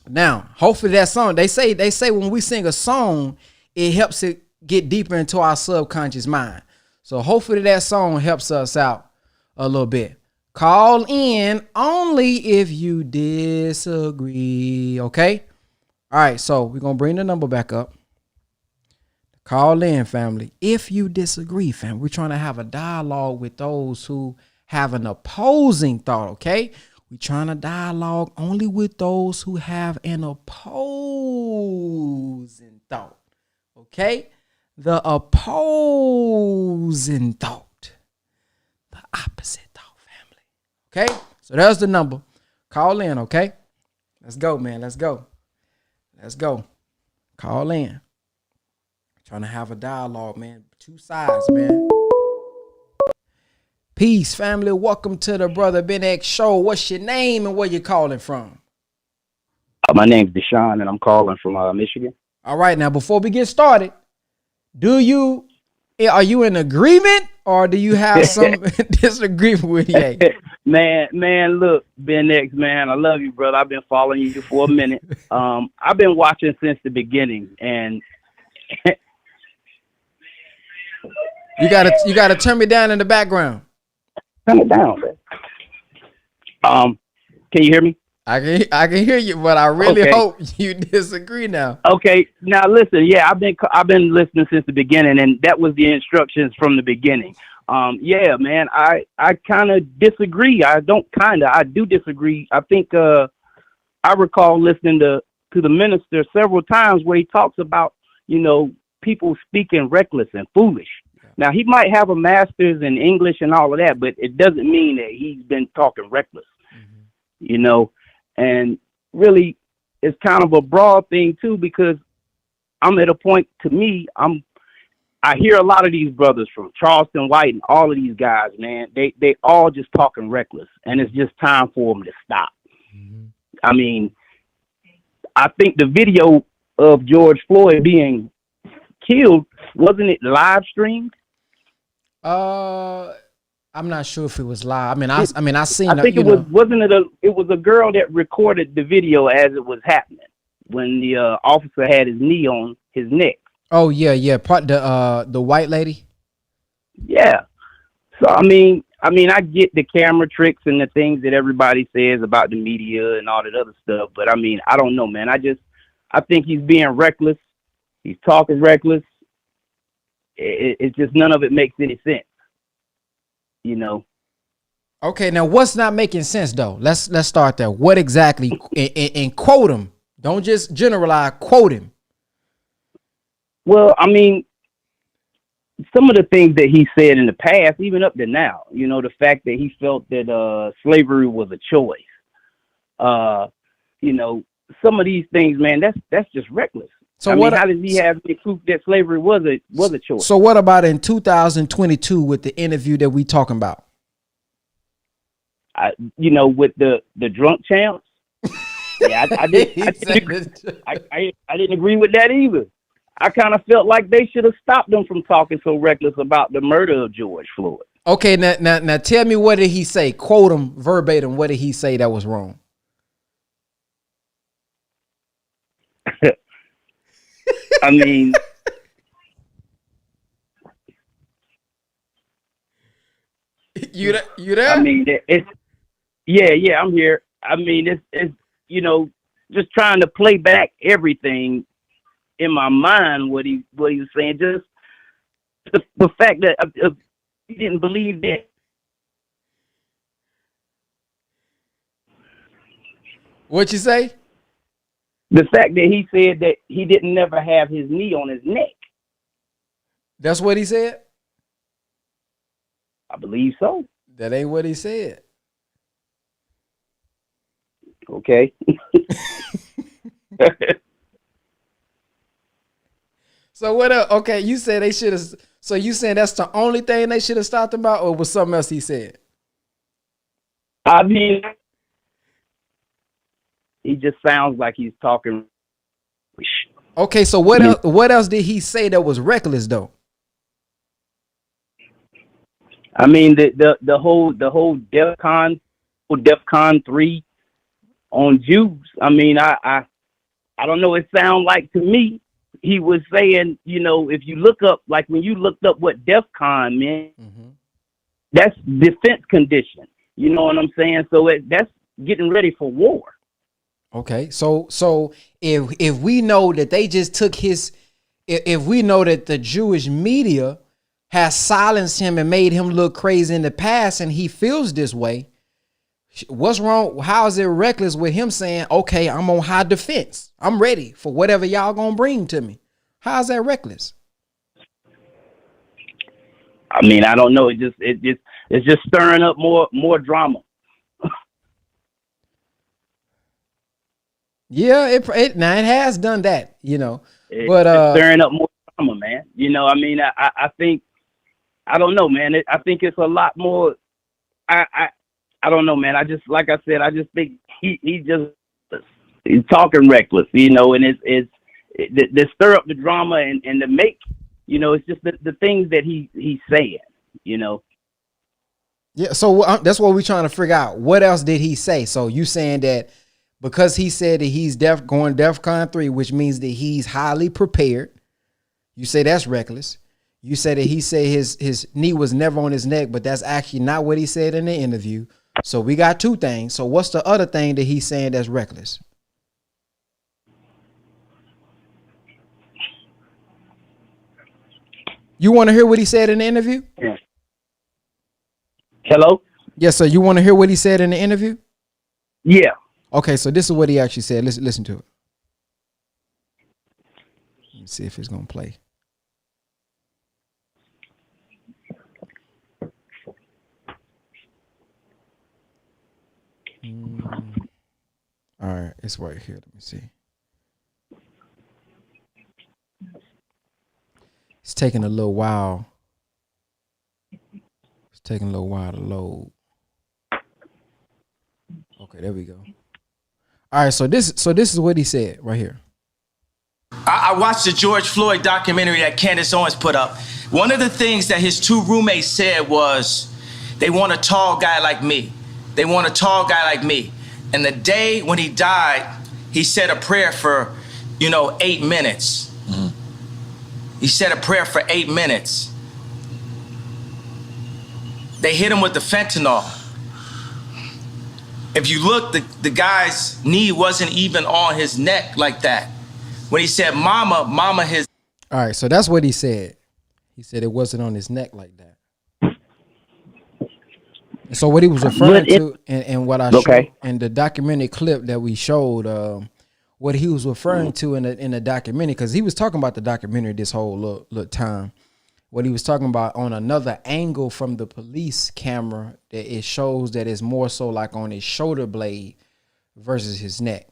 Now, hopefully that song, they say when we sing a song, it helps it get deeper into our subconscious mind. So hopefully that song helps us out a little bit. Call in only if you disagree, okay? All right, so we're gonna bring the number back up. Call in, family. If you disagree, fam, we're trying to have a dialogue with those who have an opposing thought, okay? We're trying to dialogue only with those who have an opposing thought, okay? The opposing thought. The opposite thought, family. Okay? So there's the number. Call in, okay? Let's go, man. Let's go. Let's go. Call in. Trying to have a dialogue, man. Two sides, man. Peace, family. Welcome to the Brother Ben X Show. What's your name and where you calling from? My name's Deshaun, and I'm calling from Michigan. All right, now before we get started, are you in agreement or do you have some disagreement with Ye? Man, look, Ben X, man, I love you, brother. I've been following you for a minute. I've been watching since the beginning, and you gotta turn me down in the background. Turn it down, man. Can you hear me? I can hear you, but I really hope you disagree now. Okay, now listen. Yeah, I've been listening since the beginning, and that was the instructions from the beginning. Yeah, man, I kind of disagree. I do disagree. I think I recall listening to the minister several times where he talks about, people speaking reckless and foolish. Now, he might have a master's in English and all of that, but it doesn't mean that he's been talking reckless, and really it's kind of a broad thing too, because I'm at a point, to me, I hear a lot of these brothers from Charleston White and all of these guys, man, they all just talking reckless, and it's just time for them to stop. I mean, I think the video of George Floyd being killed, wasn't it live streamed? I'm not sure if it was live. I seen. I think it was. Wasn't it It was a girl that recorded the video as it was happening when the officer had his knee on his neck. Oh yeah. The white lady. Yeah. So I mean, I get the camera tricks and the things that everybody says about the media and all that other stuff, but I mean, I don't know, man. I think he's being reckless. He's talking reckless. It's just none of it makes any sense. Okay, now what's not making sense though? Let's start there. What exactly? And quote him. Don't just generalize. Quote him. Well, I mean, some of the things that he said in the past, even up to now, the fact that he felt that slavery was a choice. Some of these things, man, that's just reckless. So how does he have the proof that slavery was a choice? So what about in 2022 with the interview that we talking about? With the drunk champs. Yeah, I didn't agree with that either. I kind of felt like they should have stopped them from talking so reckless about the murder of George Floyd. Okay, now tell me, what did he say? Quote him verbatim. What did he say that was wrong? I mean, you there? I mean, yeah, I'm here. I mean, it's just trying to play back everything in my mind what he was saying. Just the fact that he didn't believe that. What you say? The fact that he said that he didn't never have his knee on his neck. That's what he said? I believe so. That ain't what he said. Okay. So what else? Okay, you said they should have. So you saying that's the only thing they should have stopped about, or was something else he said? I mean, he just sounds like he's talking. Okay, so what else did he say that was reckless though? I mean, the whole DEFCON 3 on Jews. I mean, I don't know. It sounds like to me he was saying, if you look up, like when you looked up what DEFCON meant, that's defense condition. You know what I'm saying? So that's getting ready for war. Okay, so if we know that they just took his, if we know that the Jewish media has silenced him and made him look crazy in the past, and he feels this way, what's wrong? How is it reckless with him saying, "Okay, I'm on high defense. I'm ready for whatever y'all gonna bring to me"? How's that reckless? I mean, I don't know. It's just stirring up more drama. Yeah, it has done that, but It's stirring up more drama, man. I mean, I think, I don't know, man. I think it's a lot more. I don't know, man. I just, like I said, I just think he's talking reckless, and it's to stir up the drama and to make, it's just the things that he's saying, Yeah, so that's what we're trying to figure out. What else did he say? So you saying that because he said that he's going DEFCON 3, which means that he's highly prepared. You say that's reckless. You said that he said his knee was never on his neck, but that's actually not what he said in the interview. So we got two things. So what's the other thing that he's saying that's reckless? You want to hear what he said in the interview? Yeah. Hello? Yes, sir. You want to hear what he said in the interview? Yeah. Okay, so this is what he actually said. Listen to it. Let me see if it's gonna play. All right, it's right here. Let me see. It's taking a little while. It's taking a little while to load. Okay, there we go. All right, so this is what he said right here. I watched the George Floyd documentary that Candace Owens put up. One of the things that his two roommates said was, they want a tall guy like me. They want a tall guy like me. And the day when he died, he said a prayer for, 8 minutes. Mm-hmm. He said a prayer for 8 minutes. They hit him with the fentanyl. If you look, the guy's knee wasn't even on his neck like that. When he said mama, his... All right, so that's what he said. He said it wasn't on his neck like that. And so what he was referring to, and what I showed in the documentary clip that we showed, what he was referring to in the documentary, because he was talking about the documentary this whole little time. What he was talking about on another angle from the police camera, that it shows that it's more so like on his shoulder blade versus his neck.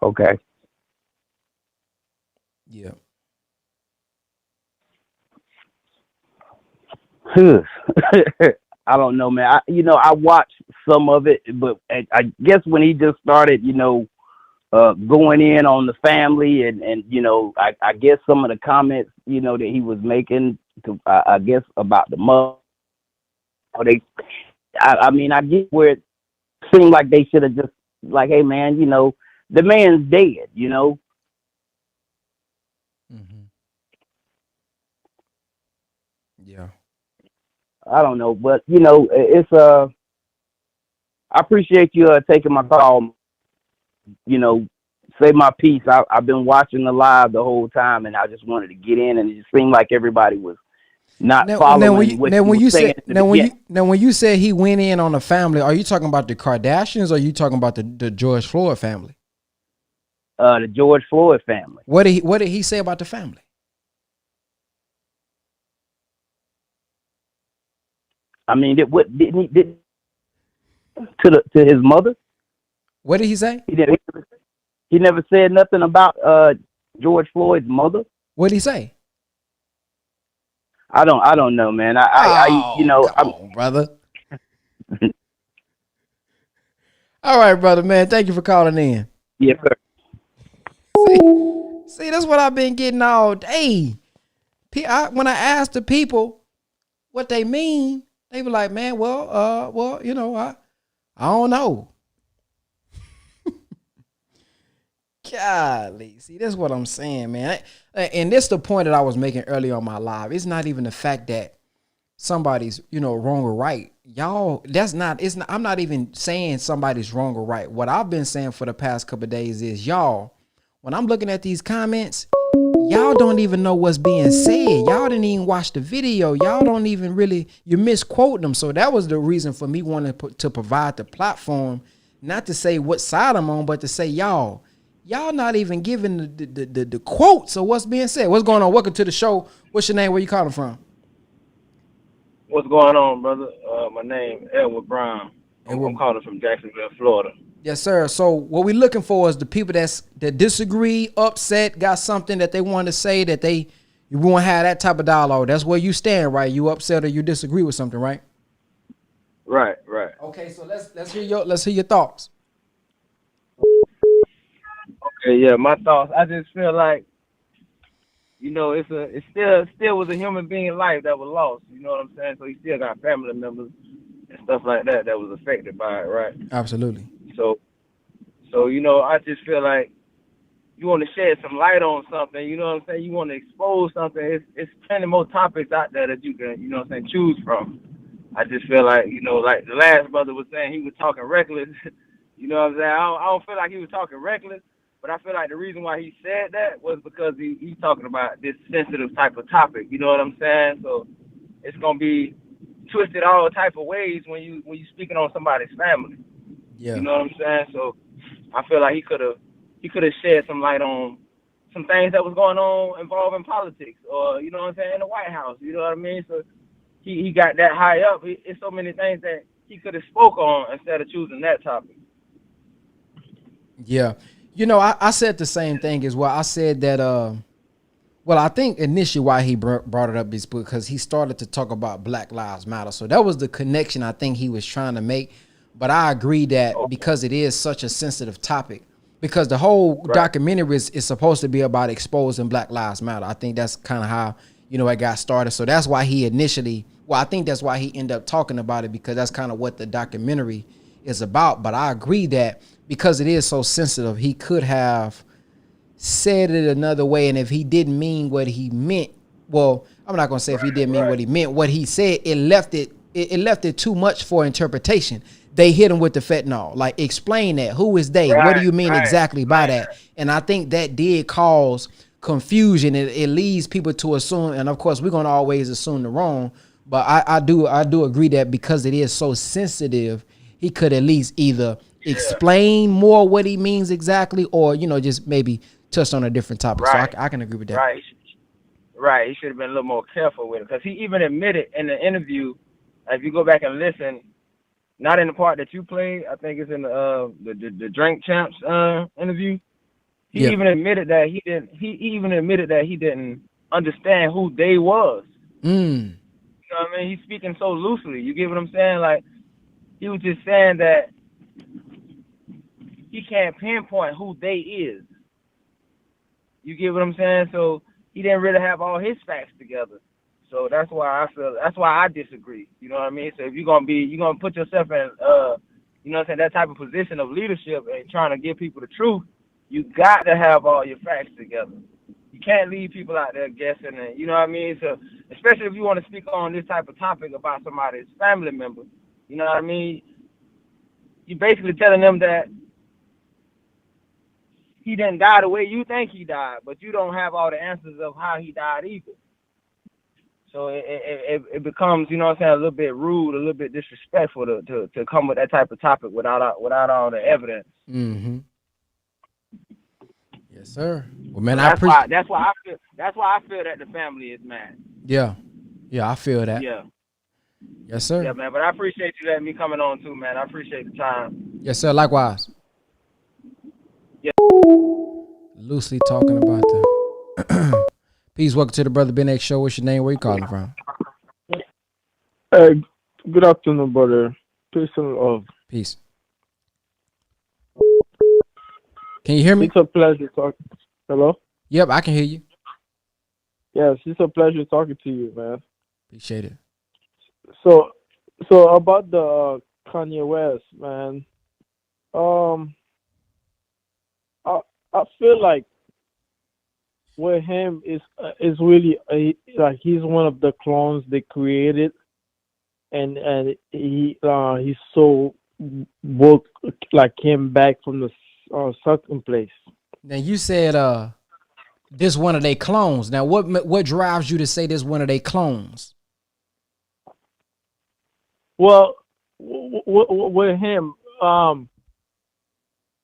Okay. Yeah. I don't know, man. I watched some of it, but I guess when he just started, going in on the family and I guess some of the comments, that he was making to, I guess about the mother, I mean, I get where it seemed like they should have just like, hey man, the man's dead, Mm-hmm. Yeah. I don't know, but it's I appreciate you taking my call. Say my piece. I've been watching the live the whole time, and I just wanted to get in, and it just seemed like everybody was not following what you were saying. When you said he went in on the family, are you talking about the Kardashians, or are you talking about the George Floyd family? The George Floyd family. What did he say about the family? I mean, didn't he to his mother? What did he say? He never said nothing about George Floyd's mother. What did he say? I don't know, man. Come on, brother. All right, brother, man. Thank you for calling in. Yes, sir. See, that's what I've been getting all day. When I ask the people what they mean, they be like, man, I don't know. Golly, see, that's what I'm saying, man. And this is the point that I was making earlier on my live. It's not even the fact that somebody's, wrong or right. y'all, that's not, it's not, I'm not even saying somebody's wrong or right. What I've been saying for the past couple of days is, y'all, when I'm looking at these comments, y'all don't even know what's being said. Y'all didn't even watch the video. Y'all don't even really, you're misquoting them. So that was the reason for me wanting to provide the platform, not to say what side I'm on, but to say, y'all not even giving the quotes of what's being said. What's going on? Welcome to the show. What's your name? Where you calling from? What's going on, brother? My name Edward Brown. I'm calling from Jacksonville, Florida. Yes, sir. So what we're looking for is the people that disagree, upset, got something that they want to say that you won't have that type of dialogue. That's where you stand, right? You upset or you disagree with something, right? Right. Okay, so let's hear your thoughts. Okay, yeah, my thoughts. I just feel like, it still was a human being life that was lost. You know what I'm saying? So he still got family members and stuff like that was affected by it, right? Absolutely. So I just feel like you want to shed some light on something. You know what I'm saying? You want to expose something. It's plenty more topics out there that you can, choose from. I just feel like, like the last brother was saying, he was talking reckless. You know what I'm saying? I don't feel like he was talking reckless, but I feel like the reason why he said that was because he's talking about this sensitive type of topic. You know what I'm saying? So it's gonna be twisted all type of ways when you speaking on somebody's family. Yeah. You know what I'm saying? So I feel like he could have shed some light on some things that was going on involving politics, or you know what I'm saying, in the White House. You know what I mean? So he got that high up. It's so many things that he could have spoke on instead of choosing that topic. Yeah. I said the same thing as well. I said that, I think initially why he brought it up is because he started to talk about Black Lives Matter. So that was the connection I think he was trying to make. But I agree that because it is such a sensitive topic, because the whole documentary is supposed to be about exposing Black Lives Matter. I think that's kind of how, it got started. So that's why he I think that's why he ended up talking about it, because that's kind of what the documentary is about. But I agree that because it is so sensitive, he could have said it another way. And if he didn't mean what he meant, well, I'm not going to say if he didn't mean what he meant. What he said, it left it too much for interpretation. They hit him with the fentanyl. Like, explain that. Who is they? What do you mean exactly by that? And I think that did cause confusion. It leads people to assume, and of course, we're going to always assume the wrong. But I do agree that because it is so sensitive, he could at least either explain more what he means exactly, or just maybe touch on a different topic. So I can agree with that. Right. He should have been a little more careful with it, because he even admitted in the interview, if you go back and listen, not in the part that you played, I think it's in the Drink Champs interview. He even admitted that he didn't. He even admitted that he didn't understand who they was. You know what I mean? He's speaking so loosely. You get what I'm saying? Like, he was just saying that he can't pinpoint who they is. You get what I'm saying? So he didn't really have all his facts together. So that's why I disagree. You know what I mean? So if you're gonna put yourself in that type of position of leadership and trying to give people the truth, you got to have all your facts together. You can't leave people out there guessing, and you know what I mean? So especially if you want to speak on this type of topic about somebody's family member, you know what I mean? You're basically telling them that he didn't die the way you think he died, but you don't have all the answers of how he died either. So it becomes, you know what I'm saying, a little bit rude, a little bit disrespectful to come with that type of topic without all the evidence. Mm-hmm. Yes, sir. Well, man, that's why I feel that the family is mad. Yeah, I feel that. Yeah. Yes, sir. Yeah, man. But I appreciate you letting me coming on too, man. I appreciate the time. Yes, sir. Likewise. Yeah. Loosely talking about the peace. Welcome to the Brother Ben X Show. What's your name? Where you calling from? Good afternoon, brother. Peace and love. Peace. Can you hear me? It's a pleasure talking. Hello? Yep, I can hear you. Yes, it's a pleasure talking to you, man. Appreciate it. So about the Kanye West, man. I feel like with him is really like he's one of the clones they created, and he so woke like came back from the second place. Now you said this one of their clones. Now what drives you to say this one of their clones? Well, with him,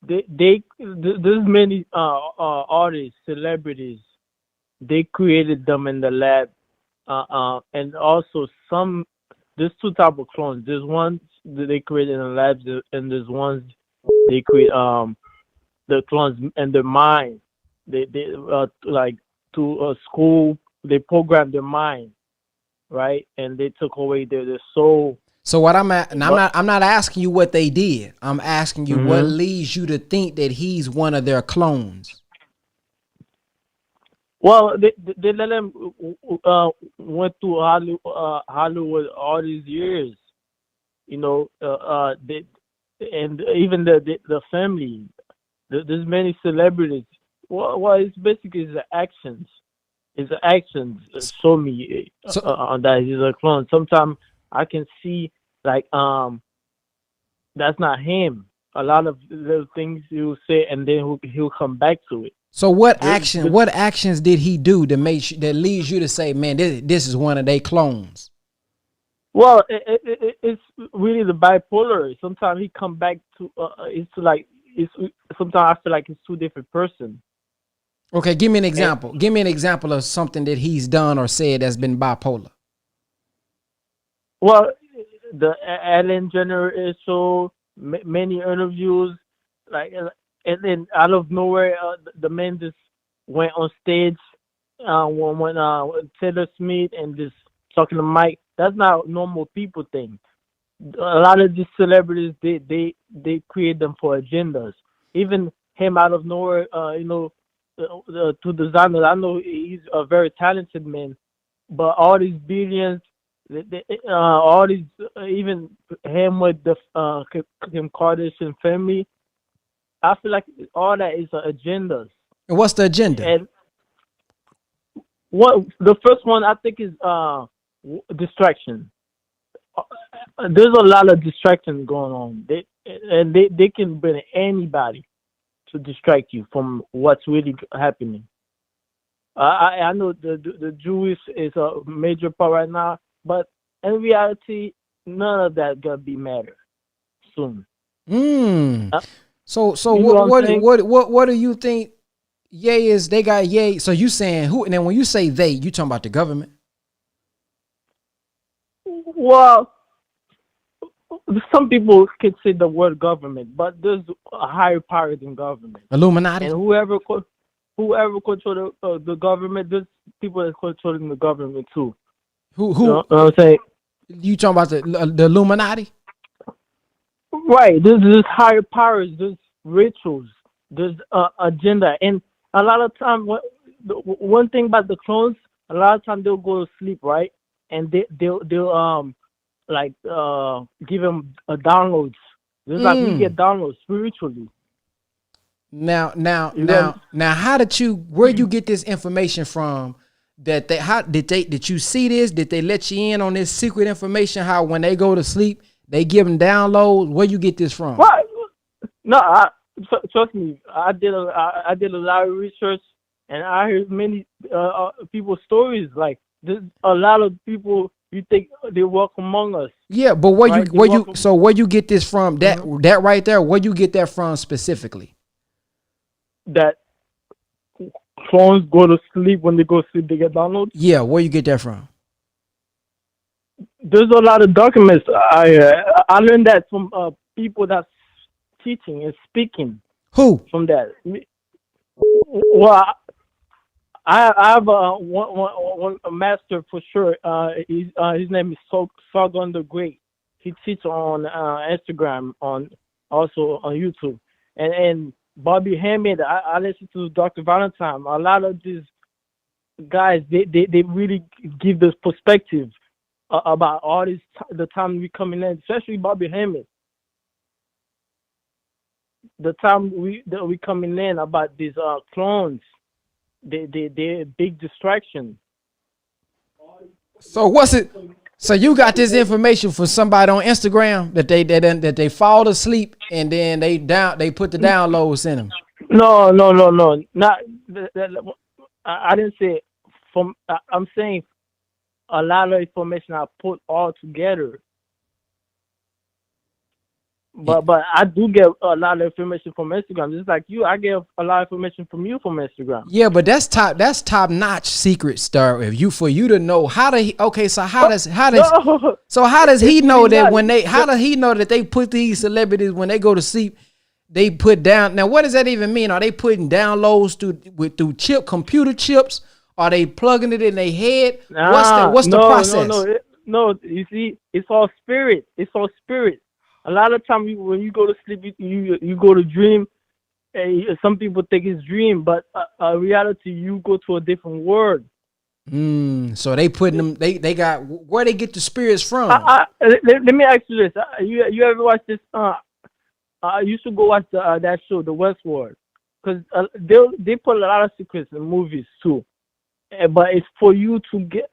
there's many artists, celebrities. They created them in the lab, and also there's two type of clones. There's ones that they create in the labs, and there's ones they create the clones in their mind. They like to school. They program their mind, right, and they took away their soul. So what I'm not asking you what they did. I'm asking you what leads you to think that he's one of their clones. Well, they let him went through Hollywood all these years, and even the family. There's many celebrities. Well, it's basically his actions. His actions show me that he's a clone. Sometimes I can see like that's not him. A lot of little things he'll say, and then he'll come back to it. So what actions did he do to make that leads you to say, man, this is one of their clones? Well, it's really the bipolar. Sometimes he come back to sometimes I feel like it's two different persons. Okay, give me an example. Give me an example of something that he's done or said that's been bipolar. Well, the Ellen DeGeneres show, many interviews, and then out of nowhere, the man just went on stage when Taylor Smith and just talking to Mike. That's not a normal people thing. A lot of these celebrities, they create them for agendas. Even him out of nowhere, to designers. I know he's a very talented man, but all these billions, all these, even him with the Kim Kardashian family, I feel like all that is agendas. And what's the agenda? And the first one I think is distraction. There's a lot of distraction going on. They can bring anybody to distract you from what's really happening. I know the Jewish is a major part right now, but in reality, none of that gonna be matter soon. So what do you think? Ye is they got Ye. So you saying who? And then when you say they, you talking about the government? Well, some people can say the word government, but there's a higher power than government. Illuminati. And whoever control the government, there's people that controlling the government too. Who? You know what I'm saying? You talking about the Illuminati? Right. There's higher powers. There's rituals. There's agenda. And a lot of time, one thing about the clones, a lot of time they'll go to sleep, right? And they'll give them downloads. Just like we get downloads spiritually. Now, how where you get this information from? Did you see this? Did they let you in on this secret information? How when they go to sleep, they give them downloads? Where you get this from? What? No, trust me. I did a lot of research, and I heard many people's stories. Like there's a lot of people you think they walk among us. Yeah, but where you get this from? That right there. Where you get that from specifically? That clones go to sleep. When they go to sleep, they get downloads. Yeah, where you get that from? There's a lot of documents. I learned that from people that's teaching and speaking. Who? From that. Well, I have a master for sure. His name is Sargon the Great. He teaches on Instagram, also on YouTube, and Bobby Hammond. I listen to Dr. Valentine. A lot of these guys, they really give this perspective about all this the time we coming in, especially Bobby Hammond. The time we coming in about these clones, they're a big distraction. So what's it? So you got this information from somebody on Instagram that they fall asleep and then they put the downloads in them. No. Not I didn't say from. I'm saying a lot of information I put all together. But I do get a lot of information from Instagram. Just like you, I get a lot of information from you from Instagram. Yeah, but that's top notch secret star. For you to know how to so how does he know that when they how does he know that they put these celebrities when they go to sleep, they put down. Now what does that even mean? Are they putting downloads through computer chips? Are they plugging it in their head? What's the process? No, you see, it's all spirit. A lot of times when you go to sleep, you go to dream. Some people think it's dream, but reality, you go to a different world. So they putting them. They got where they get the spirits from. Let me ask you this: you ever watch this? I used to go watch that show, The Westworld, because they put a lot of secrets in movies too. But it's for you to get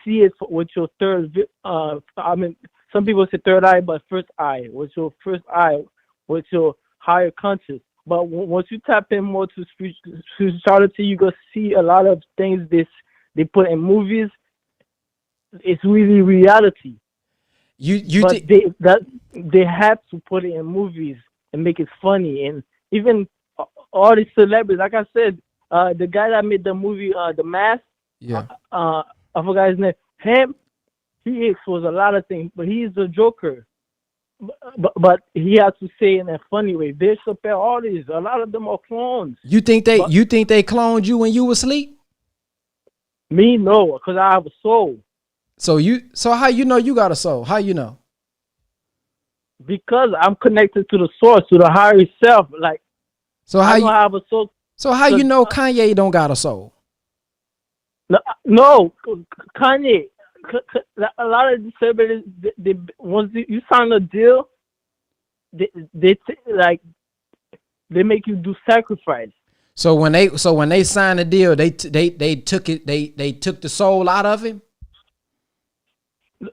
see it with your third. Some people say third eye, but first eye. With your first eye, with your higher conscious. But once you tap in more to spirituality, you gonna see a lot of things they put in movies. It's really reality. They have to put it in movies and make it funny. And even all these celebrities, like I said, the guy that made the movie The Mask, I forgot his name. He exposed a lot of things, but he's the Joker. But he has to say in a funny way. Dave Chappelle, all these, a lot of them are clones. You think they cloned you when you were asleep? Me, no, because I have a soul. So how you know you got a soul? How you know? Because I'm connected to the source, to the higher self. Like, I have a soul. So how you know Kanye don't got a soul? No, Kanye. A lot of the celebrities, once you sign a deal, they make you do sacrifice. So when they signed a deal, they took the soul out of him.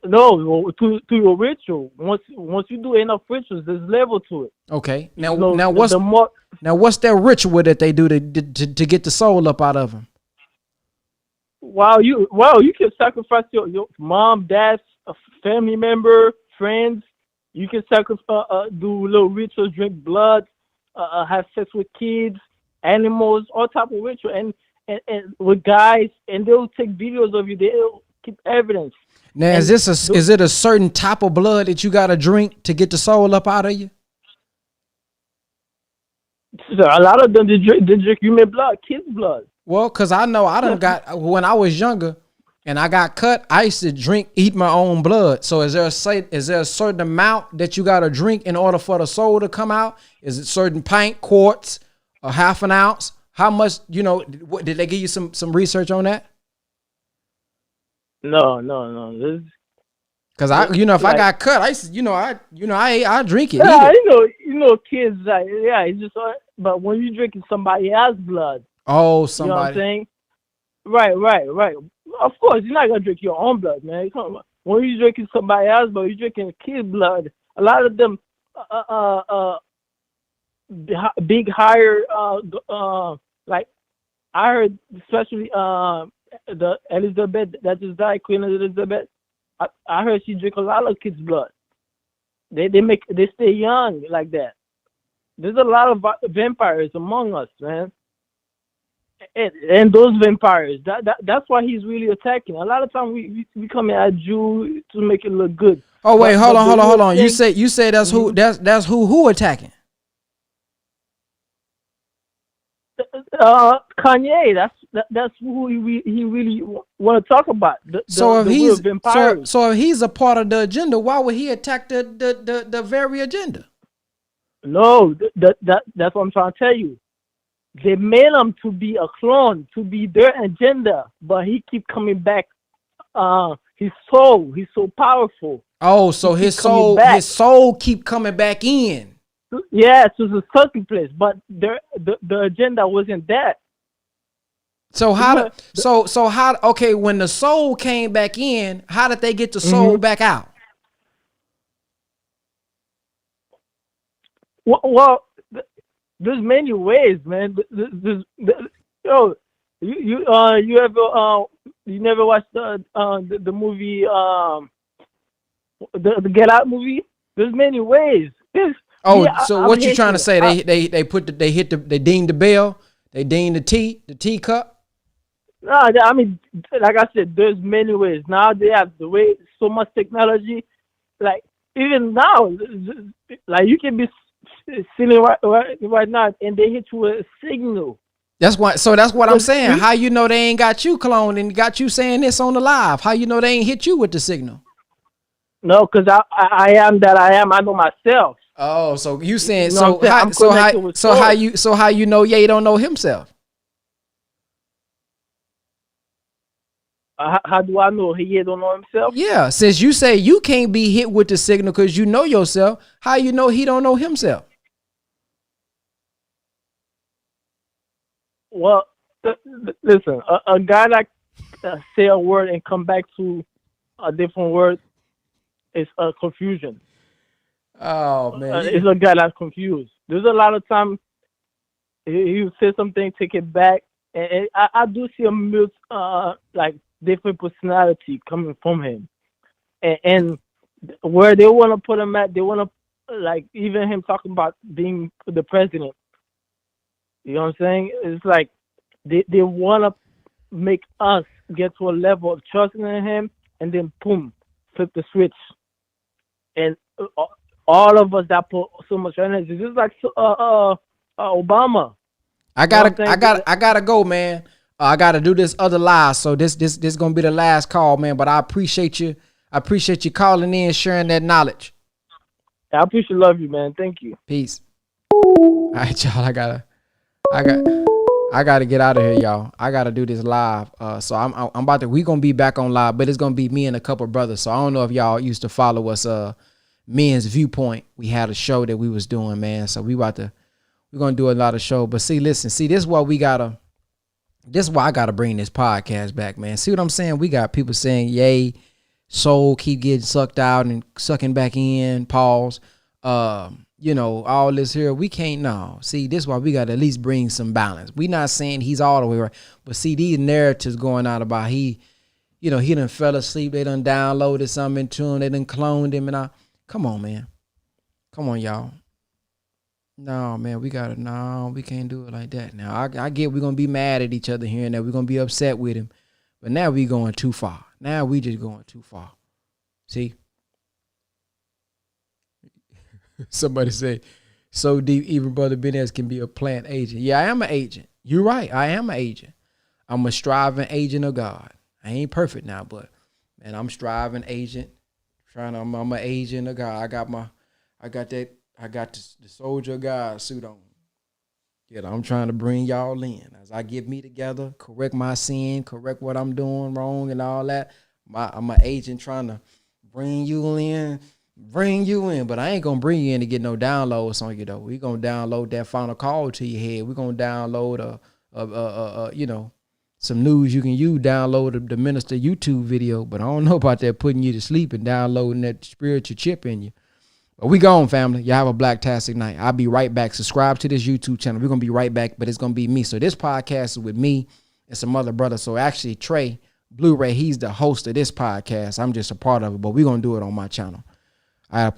No, to your ritual. Once you do enough rituals, there's level to it. Okay. Now what's that ritual that they do to get the soul up out of him? You can sacrifice your mom, dad, a family member, friends. You can sacrifice, do little rituals, drink blood, have sex with kids, animals, all type of ritual, and with guys, and they'll take videos of you. They'll keep evidence. Now, is it a certain type of blood that you got to drink to get the soul up out of you? So a lot of them they drink human blood, kids' blood. Well, because I know I done got, when I was younger and I got cut, I used to eat my own blood. So is there a certain amount that you got to drink in order for the soul to come out? Is it certain pint, quarts, or half an ounce? How much, did they give you some research on that? No. Because if I got cut, I drink it. Yeah, kids it's just. But when you drinking somebody else's blood. Oh, somebody. You know what I'm saying? Right. Of course, you're not gonna drink your own blood, man. Come on. When you're drinking somebody else's blood, you're drinking a kid's blood. A lot of them, big higher, like I heard, especially the Elizabeth that just died, Queen Elizabeth. I heard she drink a lot of kids' blood. They stay young like that. There's a lot of vampires among us, man. And those vampires, that's why he's really attacking. A lot of times we come at you to make it look good. Oh wait, hold on. You say that's who who attacking? Kanye. That's who he really want to talk about. So if he's a part of the agenda, why would he attack the very agenda? No, that's what I'm trying to tell you. They made him to be a clone, to be their agenda, but he keep coming back. His soul, he's so powerful. Oh, so his soul keep coming back in. Yeah, to the certain place, but the agenda wasn't that. So okay, when the soul came back in, how did they get the soul back out? Well, there's many ways, man. Yo, you ever you never watched the movie the Get Out movie? There's many ways. What you trying to say? They dinged the bell, they dinged the teacup. No, I mean, like I said, there's many ways. Now they have so much technology. Like even now, like you can be sitting right now, and they hit you with a signal. That's what I'm saying. How you know they ain't got you cloned and got you saying this on the live? How you know they ain't hit you with the signal? No, because I am that I am. I know myself. Oh, so you saying how you know Ye don't know himself? How do I know he don't know himself? Yeah, since you say you can't be hit with the signal because you know yourself, how you know he don't know himself? Well, listen, a guy that say a word and come back to a different word is a confusion. Oh man, it's a guy that's confused. There's a lot of time he will say something, take it back, and I do see a mute like different personality coming from him, and where they want to put him at, they want to like even him talking about being the president. You know what I'm saying? It's like they want to make us get to a level of trusting in him, and then boom, flip the switch, and all of us that put so much energy, just like Obama. I gotta go, man. I gotta do this other live, so this gonna be the last call, man. But I appreciate you. I appreciate you calling in, sharing that knowledge. I appreciate, love you, man. Thank you. Peace. All right, y'all. I gotta get out of here, y'all. I gotta do this live. So I'm about to. We gonna be back on live, but it's gonna be me and a couple of brothers. So I don't know if y'all used to follow us. Men's Viewpoint. We had a show that we was doing, man. So we're gonna do a lot of show. But this is why I gotta bring this podcast back, man. See what I'm saying? We got people saying, yay, soul keep getting sucked out and sucking back in, pause. All this here. We can't know. See, this is why we gotta at least bring some balance. We not saying he's all the way right. But see, these narratives going out about he done fell asleep, they done downloaded something to him, they done cloned him and all. Come on, man. Come on, y'all. No, man, we can't do it like that. Now, I get we're going to be mad at each other here and there. We're going to be upset with him. But now we going too far. Now we just going too far. See? Somebody say, so deep, even Brother Benez can be a plant agent. Yeah, I am an agent. You're right. I am an agent. I'm a striving agent of God. I ain't perfect now, but, man, I'm striving agent. I'm an agent of God. I got the soldier of God suit on. I'm trying to bring y'all in as I get me together, correct my sin, correct what I'm doing wrong and all that. I'm an agent trying to bring you in, but I ain't gonna bring you in to get no downloads on you though. We gonna download that final call to your head. We gonna download some news you can use, download the minister YouTube video, but I don't know about that putting you to sleep and downloading that spiritual chip in you. But we gone, family. Y'all have a black-tastic night. I'll be right back. Subscribe to this YouTube channel. We're going to be right back, but it's going to be me. So this podcast is with me and some other brothers. So actually, Trey Blu-ray, he's the host of this podcast. I'm just a part of it, but we're going to do it on my channel. I